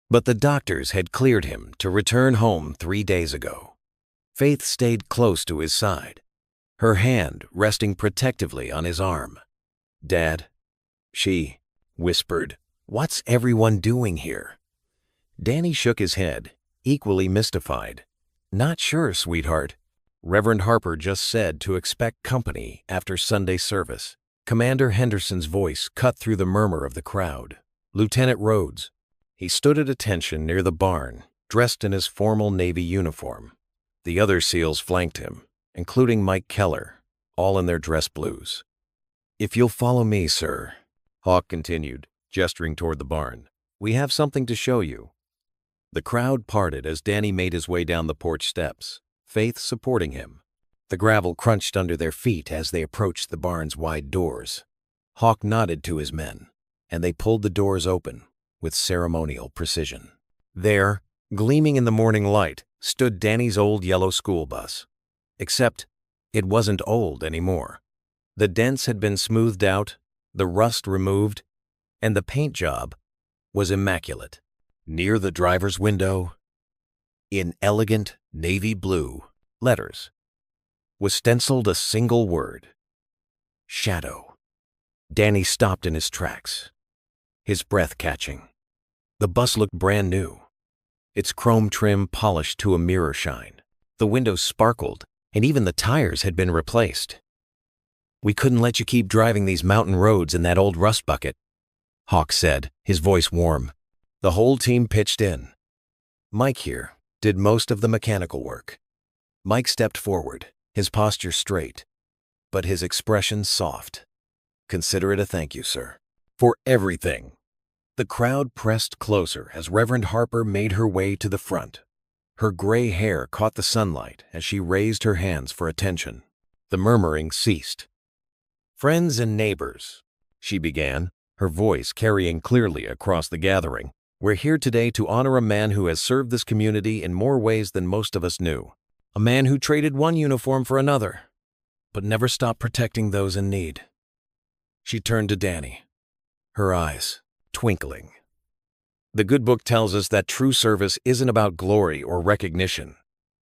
but the doctors had cleared him to return home 3 days ago. Faith stayed close to his side, her hand resting protectively on his arm. "Dad," she whispered, "what's everyone doing here?" Danny shook his head, equally mystified. "Not sure, sweetheart. Reverend Harper just said to expect company after Sunday service. Commander Henderson's voice cut through the murmur of the crowd. Lieutenant Rhodes. He stood at attention near the barn, dressed in his formal Navy uniform. The other SEALs flanked him, including Mike Keller, all in their dress blues. "If you'll follow me, sir," Hawk continued, gesturing toward the barn, "we have something to show you." The crowd parted as Danny made his way down the porch steps, Faith supporting him. The gravel crunched under their feet as they approached the barn's wide doors. Hawk nodded to his men, and they pulled the doors open with ceremonial precision. There, gleaming in the morning light, stood Danny's old yellow school bus. Except it wasn't old anymore. The dents had been smoothed out, the rust removed, and the paint job was immaculate. Near the driver's window, in elegant navy blue letters, was stenciled a single word: shadow. Danny stopped in his tracks, his breath catching. The bus looked brand new, its chrome trim polished to a mirror shine. The windows sparkled, and even the tires had been replaced. "We couldn't let you keep driving these mountain roads in that old rust bucket," Hawk said, his voice warm. The whole team pitched in. Mike here did most of the mechanical work. Mike stepped forward, his posture straight, but his expression soft. "Consider it a thank you, sir, for everything." The crowd pressed closer as Reverend Harper made her way to the front. Her gray hair caught the sunlight as she raised her hands for attention. The murmuring ceased. "Friends and neighbors," she began, her voice carrying clearly across the gathering, "we're here today to honor a man who has served this community in more ways than most of us knew. A man who traded one uniform for another, but never stopped protecting those in need." She turned to Danny, her eyes twinkling. "The good book tells us that true service isn't about glory or recognition.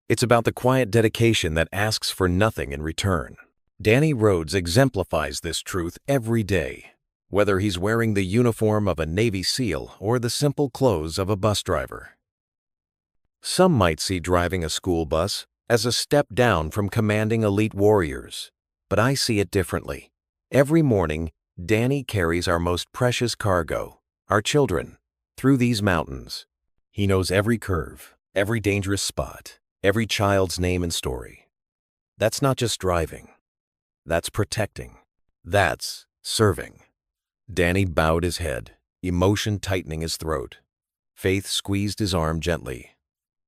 It's about the quiet dedication that asks for nothing in return." Danny Rhodes exemplifies this truth every day, whether he's wearing the uniform of a Navy SEAL or the simple clothes of a bus driver. Some might see driving a school bus as a step down from commanding elite warriors, but I see it differently. Every morning, Danny carries our most precious cargo, our children, through these mountains. He knows every curve, every dangerous spot, every child's name and story. That's not just driving. That's protecting. That's serving. Danny bowed his head, emotion tightening his throat. Faith squeezed his arm gently.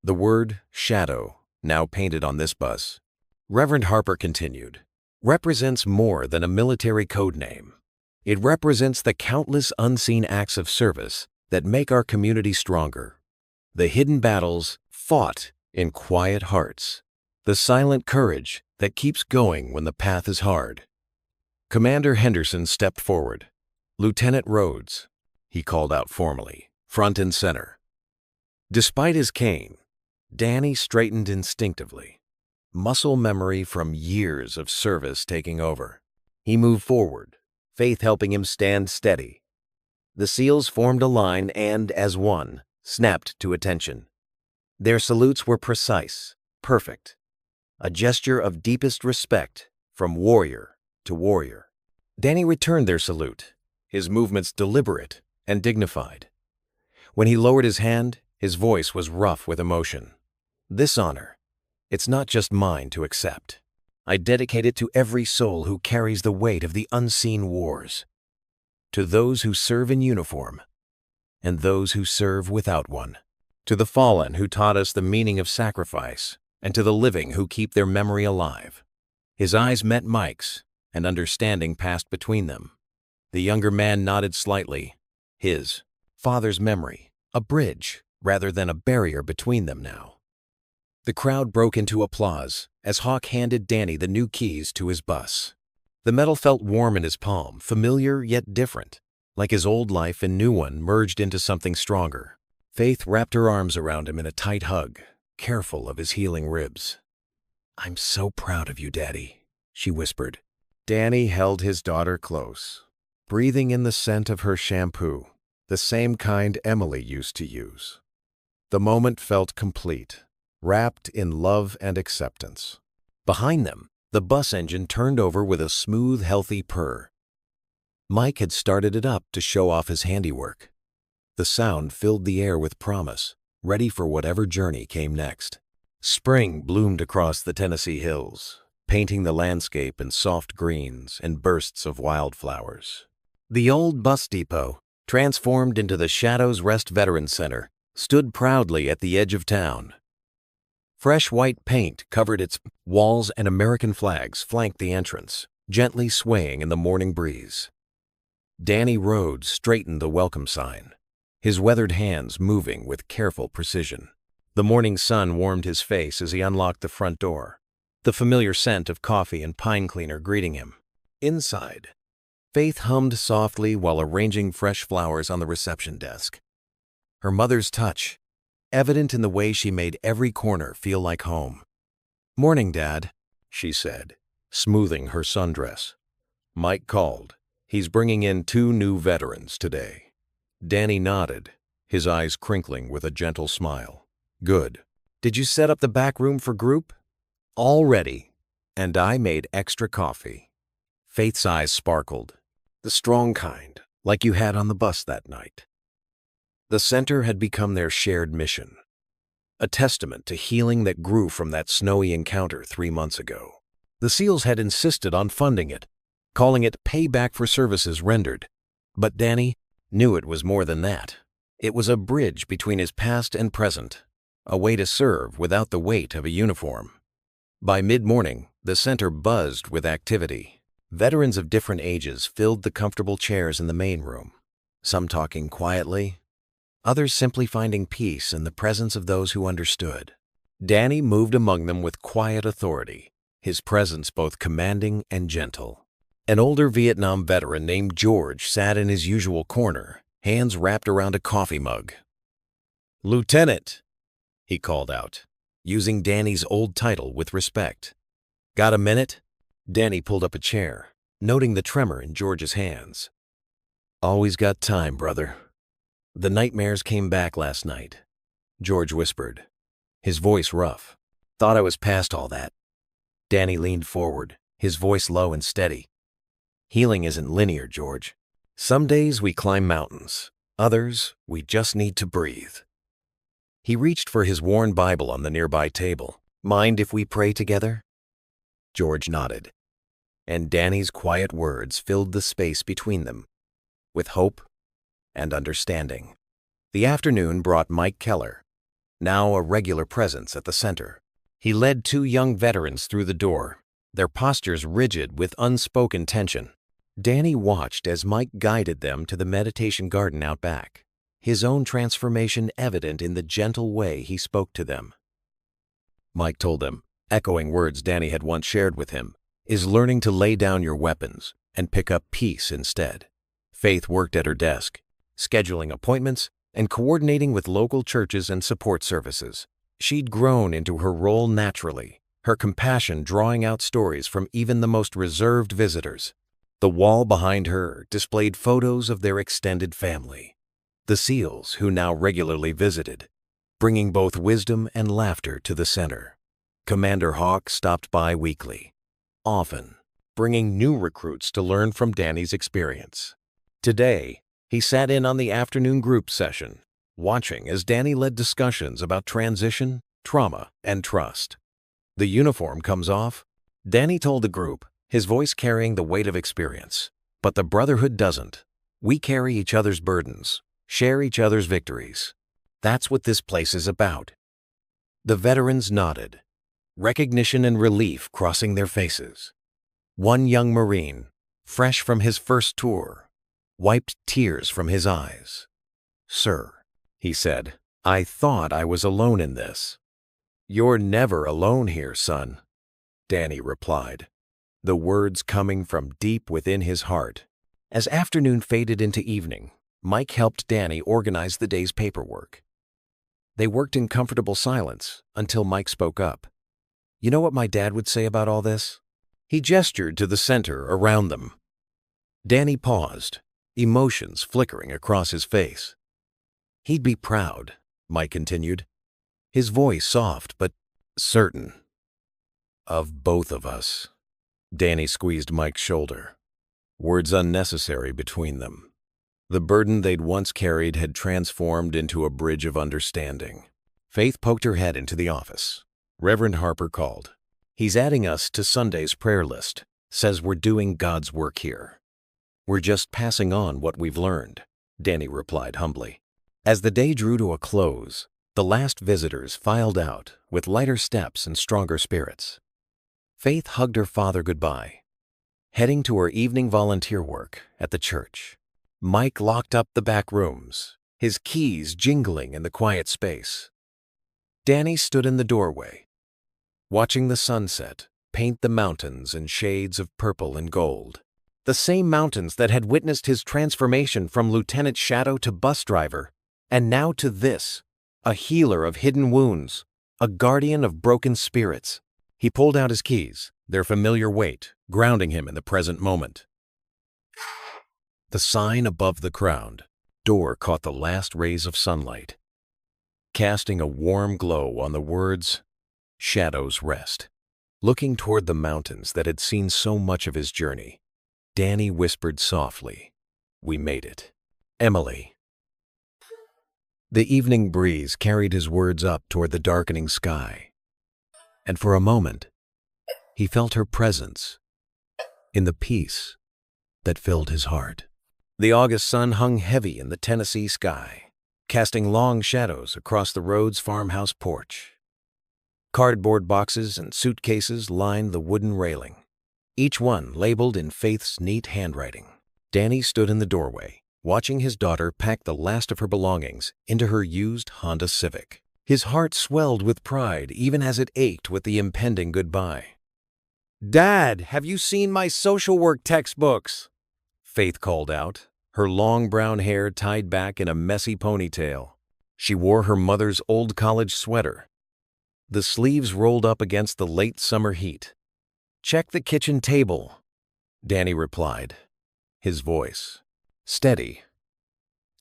The word shadow, now painted on this bus, Reverend Harper continued, represents more than a military code name. It represents the countless unseen acts of service that make our community stronger. The hidden battles fought in quiet hearts. The silent courage that keeps going when the path is hard. Commander Henderson stepped forward. "Lieutenant Rhodes," he called out formally, front and center. Despite his cane, Danny straightened instinctively, muscle memory from years of service taking over. He moved forward, Faith helping him stand steady. The SEALs formed a line and, as one, snapped to attention. Their salutes were precise, perfect, a gesture of deepest respect from warrior to warrior. Danny returned their salute, his movements deliberate and dignified. When he lowered his hand, his voice was rough with emotion. "This honor, it's not just mine to accept. I dedicate it to every soul who carries the weight of the unseen wars, to those who serve in uniform and those who serve without one, to the fallen who taught us the meaning of sacrifice, and to the living who keep their memory alive." His eyes met Mike's, and understanding passed between them. The younger man nodded slightly, his father's memory, a bridge rather than a barrier between them now. The crowd broke into applause as Hawk handed Danny the new keys to his bus. The metal felt warm in his palm, familiar yet different, like his old life and new one merged into something stronger. Faith wrapped her arms around him in a tight hug, careful of his healing ribs. "I'm so proud of you, Daddy," she whispered. Danny held his daughter close, breathing in the scent of her shampoo, the same kind Emily used to use. The moment felt complete, wrapped in love and acceptance. Behind them, the bus engine turned over with a smooth, healthy purr. Mike had started it up to show off his handiwork. The sound filled the air with promise, ready for whatever journey came next. Spring bloomed across the Tennessee hills, painting the landscape in soft greens and bursts of wildflowers. The old bus depot, transformed into the Shadows Rest Veterans Center, stood proudly at the edge of town. Fresh white paint covered its walls and American flags flanked the entrance, gently swaying in the morning breeze. Danny Rhodes straightened the welcome sign, his weathered hands moving with careful precision. The morning sun warmed his face as he unlocked the front door, the familiar scent of coffee and pine cleaner greeting him. Inside, Faith hummed softly while arranging fresh flowers on the reception desk. Her mother's touch, evident in the way she made every corner feel like home. "Morning, Dad," she said, smoothing her sundress. Mike called. "He's bringing in 2 new veterans today." Danny nodded, his eyes crinkling with a gentle smile. "Good. Did you set up the back room for group?" "All ready, and I made extra coffee." Faith's eyes sparkled, the strong kind, like you had on the bus that night. The center had become their shared mission, a testament to healing that grew from that snowy encounter 3 months ago. The SEALs had insisted on funding it, calling it payback for services rendered. But Danny knew it was more than that. It was a bridge between his past and present, a way to serve without the weight of a uniform. By mid-morning, the center buzzed with activity. Veterans of different ages filled the comfortable chairs in the main room, some talking quietly, others simply finding peace in the presence of those who understood. Danny moved among them with quiet authority, his presence both commanding and gentle. An older Vietnam veteran named George sat in his usual corner, hands wrapped around a coffee mug. "Lieutenant," he called out, using Danny's old title with respect. "Got a minute?" Danny pulled up a chair, noting the tremor in George's hands. "Always got time, brother." "The nightmares came back last night," George whispered, his voice rough. "Thought I was past all that." Danny leaned forward, his voice low and steady. "Healing isn't linear, George. Some days we climb mountains, others we just need to breathe." He reached for his worn Bible on the nearby table. "Mind if we pray together?" George nodded, and Danny's quiet words filled the space between them with hope and understanding. The afternoon brought Mike Keller, now a regular presence at the center. He led 2 young veterans through the door, their postures rigid with unspoken tension. Danny watched as Mike guided them to the meditation garden out back, his own transformation evident in the gentle way he spoke to them. Mike told them, echoing words Danny had once shared with him, "is learning to lay down your weapons and pick up peace instead." Faith worked at her desk, scheduling appointments and coordinating with local churches and support services. She'd grown into her role naturally, her compassion drawing out stories from even the most reserved visitors. The wall behind her displayed photos of their extended family, the SEALs who now regularly visited, bringing both wisdom and laughter to the center. Commander Hawk stopped by weekly, often bringing new recruits to learn from Danny's experience. Today, he sat in on the afternoon group session, watching as Danny led discussions about transition, trauma, and trust. "The uniform comes off," Danny told the group, his voice carrying the weight of experience. "But the brotherhood doesn't. We carry each other's burdens, share each other's victories. That's what this place is about." The veterans nodded, recognition and relief crossing their faces. One young Marine, fresh from his first tour, wiped tears from his eyes. "Sir," he said, "I thought I was alone in this." "You're never alone here, son," Danny replied, the words coming from deep within his heart. As afternoon faded into evening, Mike helped Danny organize the day's paperwork. They worked in comfortable silence until Mike spoke up. "You know what my dad would say about all this?" He gestured to the center around them. Danny paused, emotions flickering across his face. "He'd be proud," Mike continued, his voice soft but certain. Of both of us. Danny squeezed Mike's shoulder. Words unnecessary between them. The burden they'd once carried had transformed into a bridge of understanding. Faith poked her head into the office. Reverend Harper called. He's adding us to Sunday's prayer list. Says we're doing God's work here. We're just passing on what we've learned, Danny replied humbly. As the day drew to a close, the last visitors filed out with lighter steps and stronger spirits. Faith hugged her father goodbye, heading to her evening volunteer work at the church. Mike locked up the back rooms, his keys jingling in the quiet space. Danny stood in the doorway, watching the sunset paint the mountains in shades of purple and gold. The same mountains that had witnessed his transformation from Lieutenant Shadow to bus driver, and now to this, a healer of hidden wounds, a guardian of broken spirits. He pulled out his keys, their familiar weight grounding him in the present moment. The sign above the crowned door caught the last rays of sunlight, casting a warm glow on the words, "Shadows Rest." Looking toward the mountains that had seen so much of his journey, Danny whispered softly, "We made it. Emily." The evening breeze carried his words up toward the darkening sky, and for a moment, he felt her presence in the peace that filled his heart. The August sun hung heavy in the Tennessee sky, casting long shadows across the road's farmhouse porch. Cardboard boxes and suitcases lined the wooden railing, each one labeled in Faith's neat handwriting. Danny stood in the doorway, watching his daughter pack the last of her belongings into her used Honda Civic. His heart swelled with pride even as it ached with the impending goodbye. "Dad, have you seen my social work textbooks?" Faith called out, her long brown hair tied back in a messy ponytail. She wore her mother's old college sweater, the sleeves rolled up against the late summer heat. "Check the kitchen table," Danny replied, his voice steady,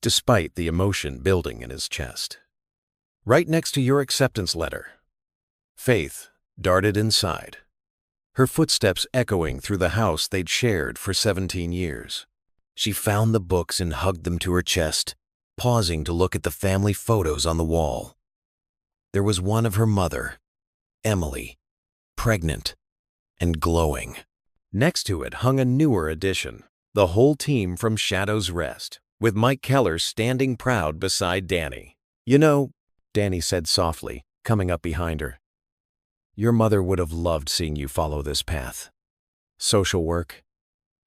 despite the emotion building in his chest. "Right next to your acceptance letter." Faith darted inside, her footsteps echoing through the house they'd shared for 17 years. She found the books and hugged them to her chest, pausing to look at the family photos on the wall. There was one of her mother, Emily, pregnant and glowing. Next to it hung a newer edition, the whole team from Shadows Rest, with Mike Keller standing proud beside Danny. "You know," Danny said softly, coming up behind her, "your mother would have loved seeing you follow this path. Social work,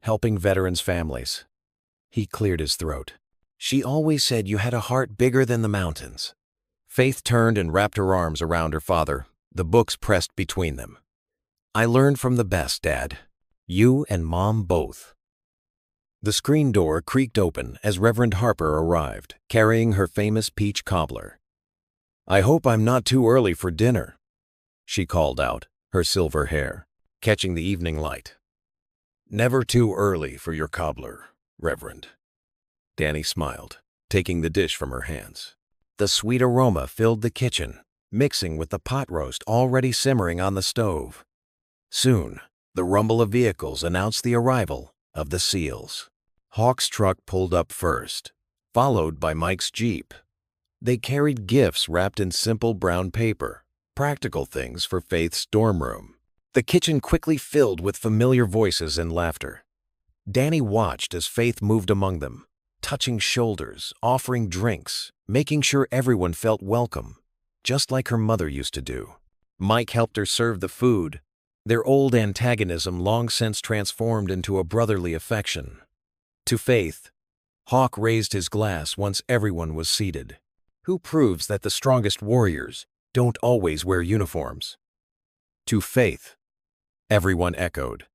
helping veterans' families." He cleared his throat. "She always said you had a heart bigger than the mountains." Faith turned and wrapped her arms around her father, the books pressed between them. "I learned from the best, Dad. You and Mom both." The screen door creaked open as Reverend Harper arrived, carrying her famous peach cobbler. "I hope I'm not too early for dinner," she called out, her silver hair catching the evening light. "Never too early for your cobbler, Reverend." Danny smiled, taking the dish from her hands. The sweet aroma filled the kitchen, mixing with the pot roast already simmering on the stove. Soon, the rumble of vehicles announced the arrival of the SEALs. Hawk's truck pulled up first, followed by Mike's Jeep. They carried gifts wrapped in simple brown paper, practical things for Faith's dorm room. The kitchen quickly filled with familiar voices and laughter. Danny watched as Faith moved among them, touching shoulders, offering drinks, making sure everyone felt welcome, just like her mother used to do. Mike helped her serve the food, their old antagonism long since transformed into a brotherly affection. To Faith, Hawk raised his glass once everyone was seated. Who proves that the strongest warriors don't always wear uniforms? To Faith, everyone echoed,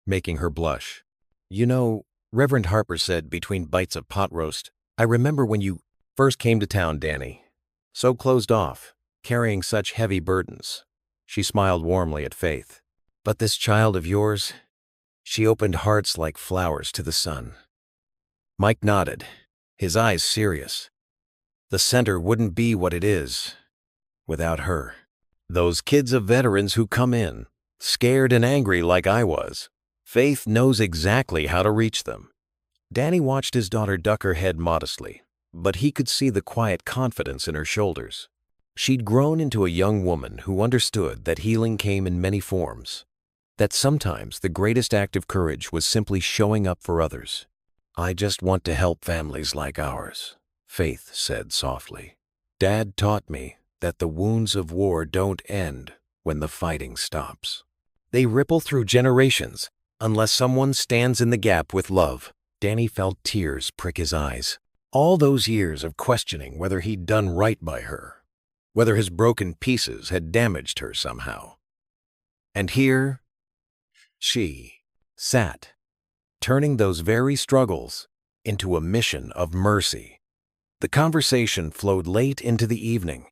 making her blush. "You know," Reverend Harper said between bites of pot roast, "I remember when you first came to town, Danny. So closed off, carrying such heavy burdens." She smiled warmly at Faith. "But this child of yours," she opened hearts like flowers to the sun. Mike nodded, his eyes serious. "The center wouldn't be what it is without her. Those kids of veterans who come in, Scared and angry like I was, Faith knows exactly how to reach them. Danny watched his daughter duck her head modestly, but he could see the quiet confidence in her shoulders. She'd grown into a young woman who understood that healing came in many forms, that sometimes the greatest act of courage was simply showing up for others. "I just want to help families like ours," Faith said softly. "Dad taught me that the wounds of war don't end when the fighting stops. They ripple through generations unless someone stands in the gap with love." Danny felt tears prick his eyes. All those years of questioning whether he'd done right by her, whether his broken pieces had damaged her somehow. And here she sat, turning those very struggles into a mission of mercy. The conversation flowed late into the evening,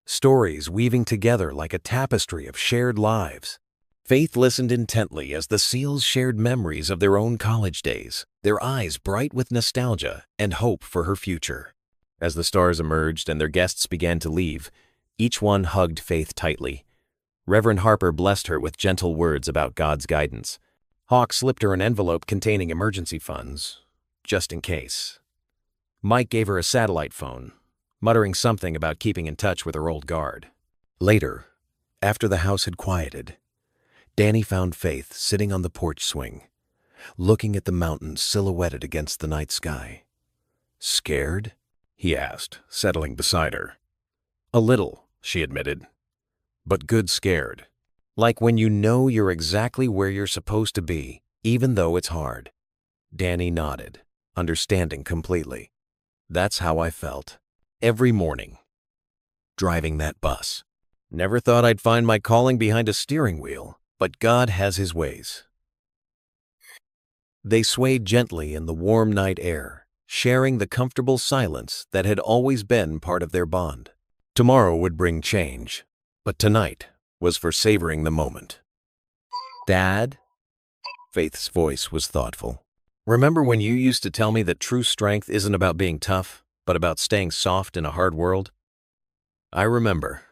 stories weaving together like a tapestry of shared lives. Faith listened intently as the Seals shared memories of their own college days, their eyes bright with nostalgia and hope for her future. As the stars emerged and their guests began to leave, each one hugged Faith tightly. Reverend Harper blessed her with gentle words about God's guidance. Hawk slipped her an envelope containing emergency funds, just in case. Mike gave her a satellite phone, muttering something about keeping in touch with her old guard. Later, after the house had quieted, Danny found Faith sitting on the porch swing, looking at the mountains silhouetted against the night sky. "Scared?" he asked, settling beside her. "A little," she admitted, "but good scared. Like when you know you're exactly where you're supposed to be, even though it's hard." Danny nodded, understanding completely. "That's how I felt every morning, driving that bus. Never thought I'd find my calling behind a steering wheel, but God has his ways." They swayed gently in the warm night air, sharing the comfortable silence that had always been part of their bond. Tomorrow would bring change, but tonight was for savoring the moment. "Dad?" Faith's voice was thoughtful. "Remember when you used to tell me that true strength isn't about being tough, but about staying soft in a hard world?" "I remember.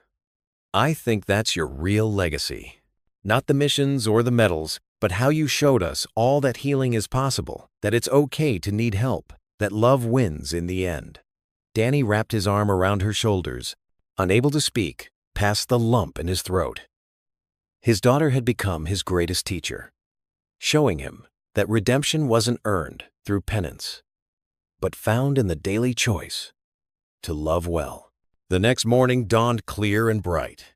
I think that's your real legacy. Not the missions or the medals, but how you showed us all that healing is possible, that it's okay to need help, that love wins in the end." Danny wrapped his arm around her shoulders, unable to speak, past the lump in his throat. His daughter had become his greatest teacher, showing him that redemption wasn't earned through penance, but found in the daily choice to love well. The next morning dawned clear and bright.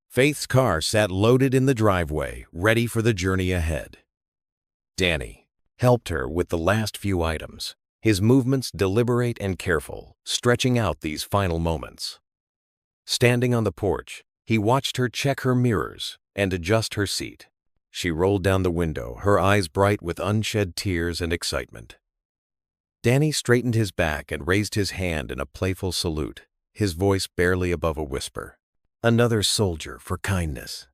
Faith's car sat loaded in the driveway, ready for the journey ahead. Danny helped her with the last few items, his movements deliberate and careful, stretching out these final moments. Standing on the porch, he watched her check her mirrors and adjust her seat. She rolled down the window, her eyes bright with unshed tears and excitement. Danny straightened his back and raised his hand in a playful salute, his voice barely above a whisper. Another soldier for kindness.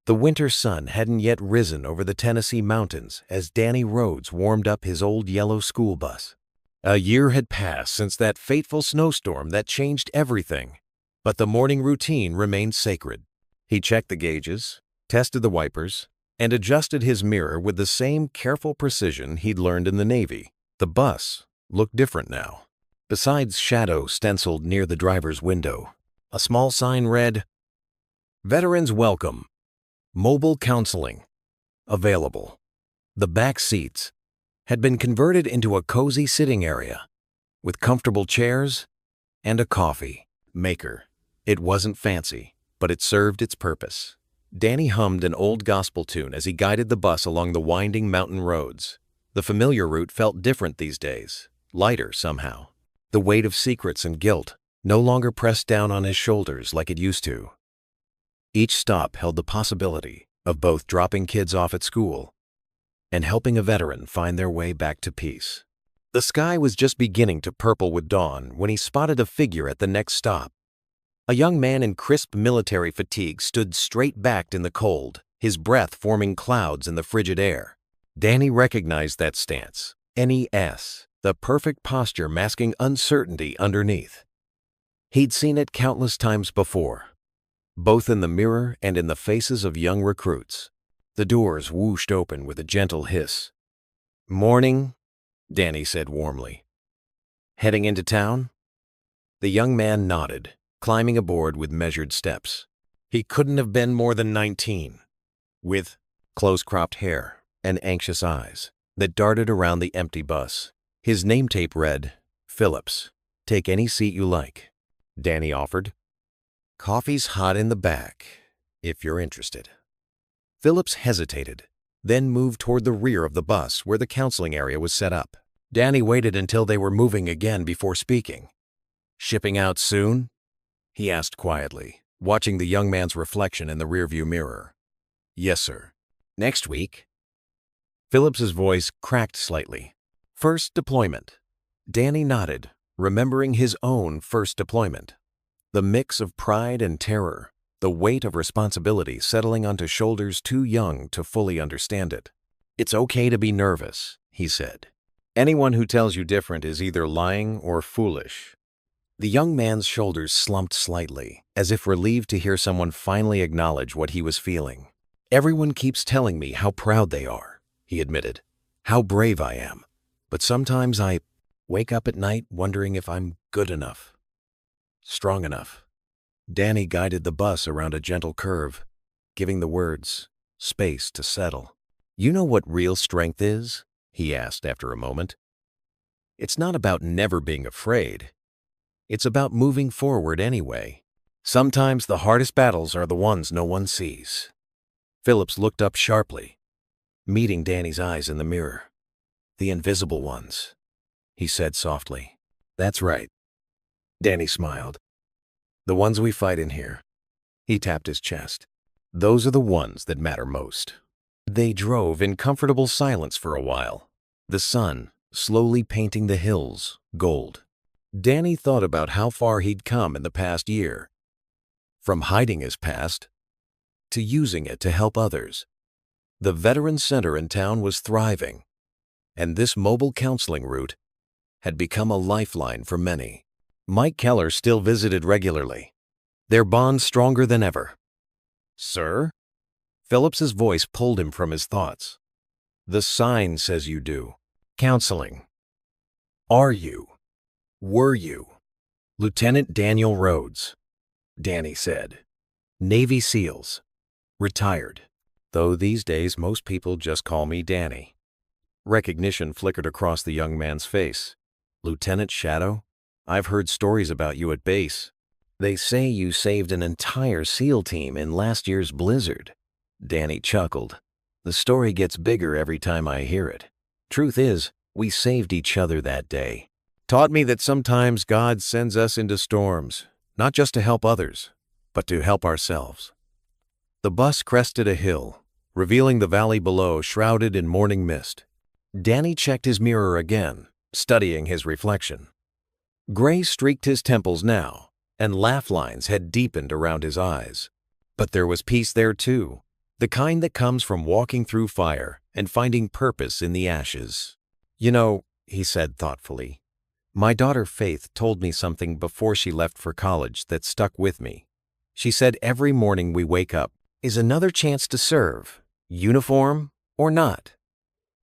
The winter sun hadn't yet risen over the Tennessee mountains as Danny Rhodes warmed up his old yellow school bus. A year had passed since that fateful snowstorm that changed everything, but the morning routine remained sacred. He checked the gauges, tested the wipers, and adjusted his mirror with the same careful precision he'd learned in the Navy. The bus looked different now. Besides shadow stenciled near the driver's window, a small sign read, "Veterans Welcome. Mobile Counseling. Available." The back seats had been converted into a cozy sitting area with comfortable chairs and a coffee maker. It wasn't fancy, but it served its purpose. Danny hummed an old gospel tune as he guided the bus along the winding mountain roads. The familiar route felt different these days, lighter somehow. The weight of secrets and guilt no longer pressed down on his shoulders like it used to. Each stop held the possibility of both dropping kids off at school and helping a veteran find their way back to peace. The sky was just beginning to purple with dawn when he spotted a figure at the next stop. A young man in crisp military fatigue stood straight-backed in the cold, his breath forming clouds in the frigid air. Danny recognized that stance, NES, the perfect posture masking uncertainty underneath. He'd seen it countless times before, both in the mirror and in the faces of young recruits. The doors whooshed open with a gentle hiss. "Morning," Danny said warmly. "Heading into town?" The young man nodded, climbing aboard with measured steps. He couldn't have been more than 19, with close-cropped hair and anxious eyes that darted around the empty bus. His name tape read, "Phillips. Take any seat you like," Danny offered. "Coffee's hot in the back, if you're interested." Phillips hesitated, then moved toward the rear of the bus where the counseling area was set up. Danny waited until they were moving again before speaking. "Shipping out soon?" he asked quietly, watching the young man's reflection in the rearview mirror. "Yes, sir." "Next week?" Phillips's voice cracked slightly. "First deployment." Danny nodded, remembering his own first deployment. The mix of pride and terror, the weight of responsibility settling onto shoulders too young to fully understand it. "It's okay to be nervous," he said. "Anyone who tells you different is either lying or foolish." The young man's shoulders slumped slightly, as if relieved to hear someone finally acknowledge what he was feeling. "Everyone keeps telling me how proud they are," he admitted, "how brave I am. But sometimes I wake up at night wondering if I'm good enough, strong enough." Danny guided the bus around a gentle curve, giving the words space to settle. "You know what real strength is?" he asked after a moment. "It's not about never being afraid. It's about moving forward anyway. Sometimes the hardest battles are the ones no one sees." Phillips looked up sharply, meeting Danny's eyes in the mirror. "The invisible ones," he said softly. "That's right." Danny smiled. "The ones we fight in here." He tapped his chest. "Those are the ones that matter most." They drove in comfortable silence for a while, the sun slowly painting the hills gold. Danny thought about how far he'd come in the past year, from hiding his past to using it to help others. The veteran center in town was thriving, and this mobile counseling route had become a lifeline for many. Mike Keller still visited regularly, their bond stronger than ever. "Sir?" Phillips's voice pulled him from his thoughts. "The sign says you do. Counseling. Are you? Were you?" "Lieutenant Daniel Rhodes," Danny said. "Navy SEALs. Retired. Though these days most people just call me Danny." Recognition flickered across the young man's face. "Lieutenant Shadow? I've heard stories about you at base. They say you saved an entire SEAL team in last year's blizzard." Danny chuckled. "The story gets bigger every time I hear it. Truth is, we saved each other that day. Taught me that sometimes God sends us into storms, not just to help others, but to help ourselves." The bus crested a hill, revealing the valley below shrouded in morning mist. Danny checked his mirror again, studying his reflection. Gray streaked his temples now, and laugh lines had deepened around his eyes. But there was peace there too, the kind that comes from walking through fire and finding purpose in the ashes. "You know," he said thoughtfully, "my daughter Faith told me something before she left for college that stuck with me. She said every morning we wake up is another chance to serve, uniform or not.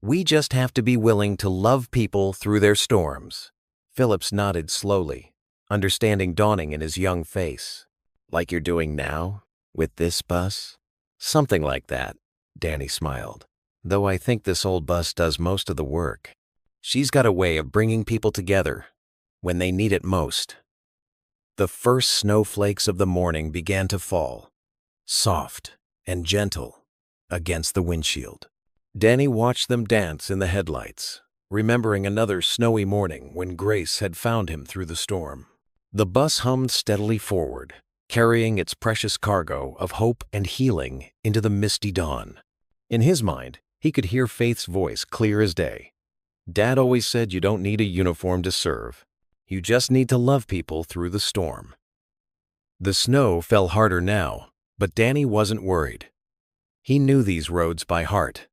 We just have to be willing to love people through their storms." Phillips nodded slowly, understanding dawning in his young face. "Like you're doing now, with this bus?" "Something like that," Danny smiled. "Though I think this old bus does most of the work. She's got a way of bringing people together when they need it most." The first snowflakes of the morning began to fall, soft and gentle, against the windshield. Danny watched them dance in the headlights, remembering another snowy morning when Grace had found him through the storm. The bus hummed steadily forward, carrying its precious cargo of hope and healing into the misty dawn. In his mind, he could hear Faith's voice clear as day. "Dad always said you don't need a uniform to serve. You just need to love people through the storm." The snow fell harder now, but Danny wasn't worried. He knew these roads by heart,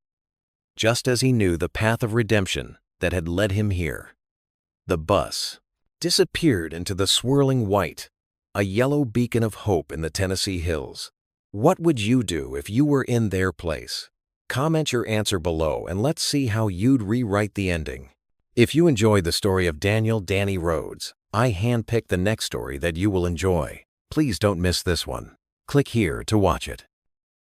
just as he knew the path of redemption that had led him here. The bus disappeared into the swirling white a yellow beacon of hope in the Tennessee hills. What would you do if you were in their place? Comment your answer below and let's see how you'd rewrite the ending. If you enjoyed the story of Daniel Danny Rhodes, I handpicked the next story that you will enjoy. Please don't miss this one. Click here to watch it.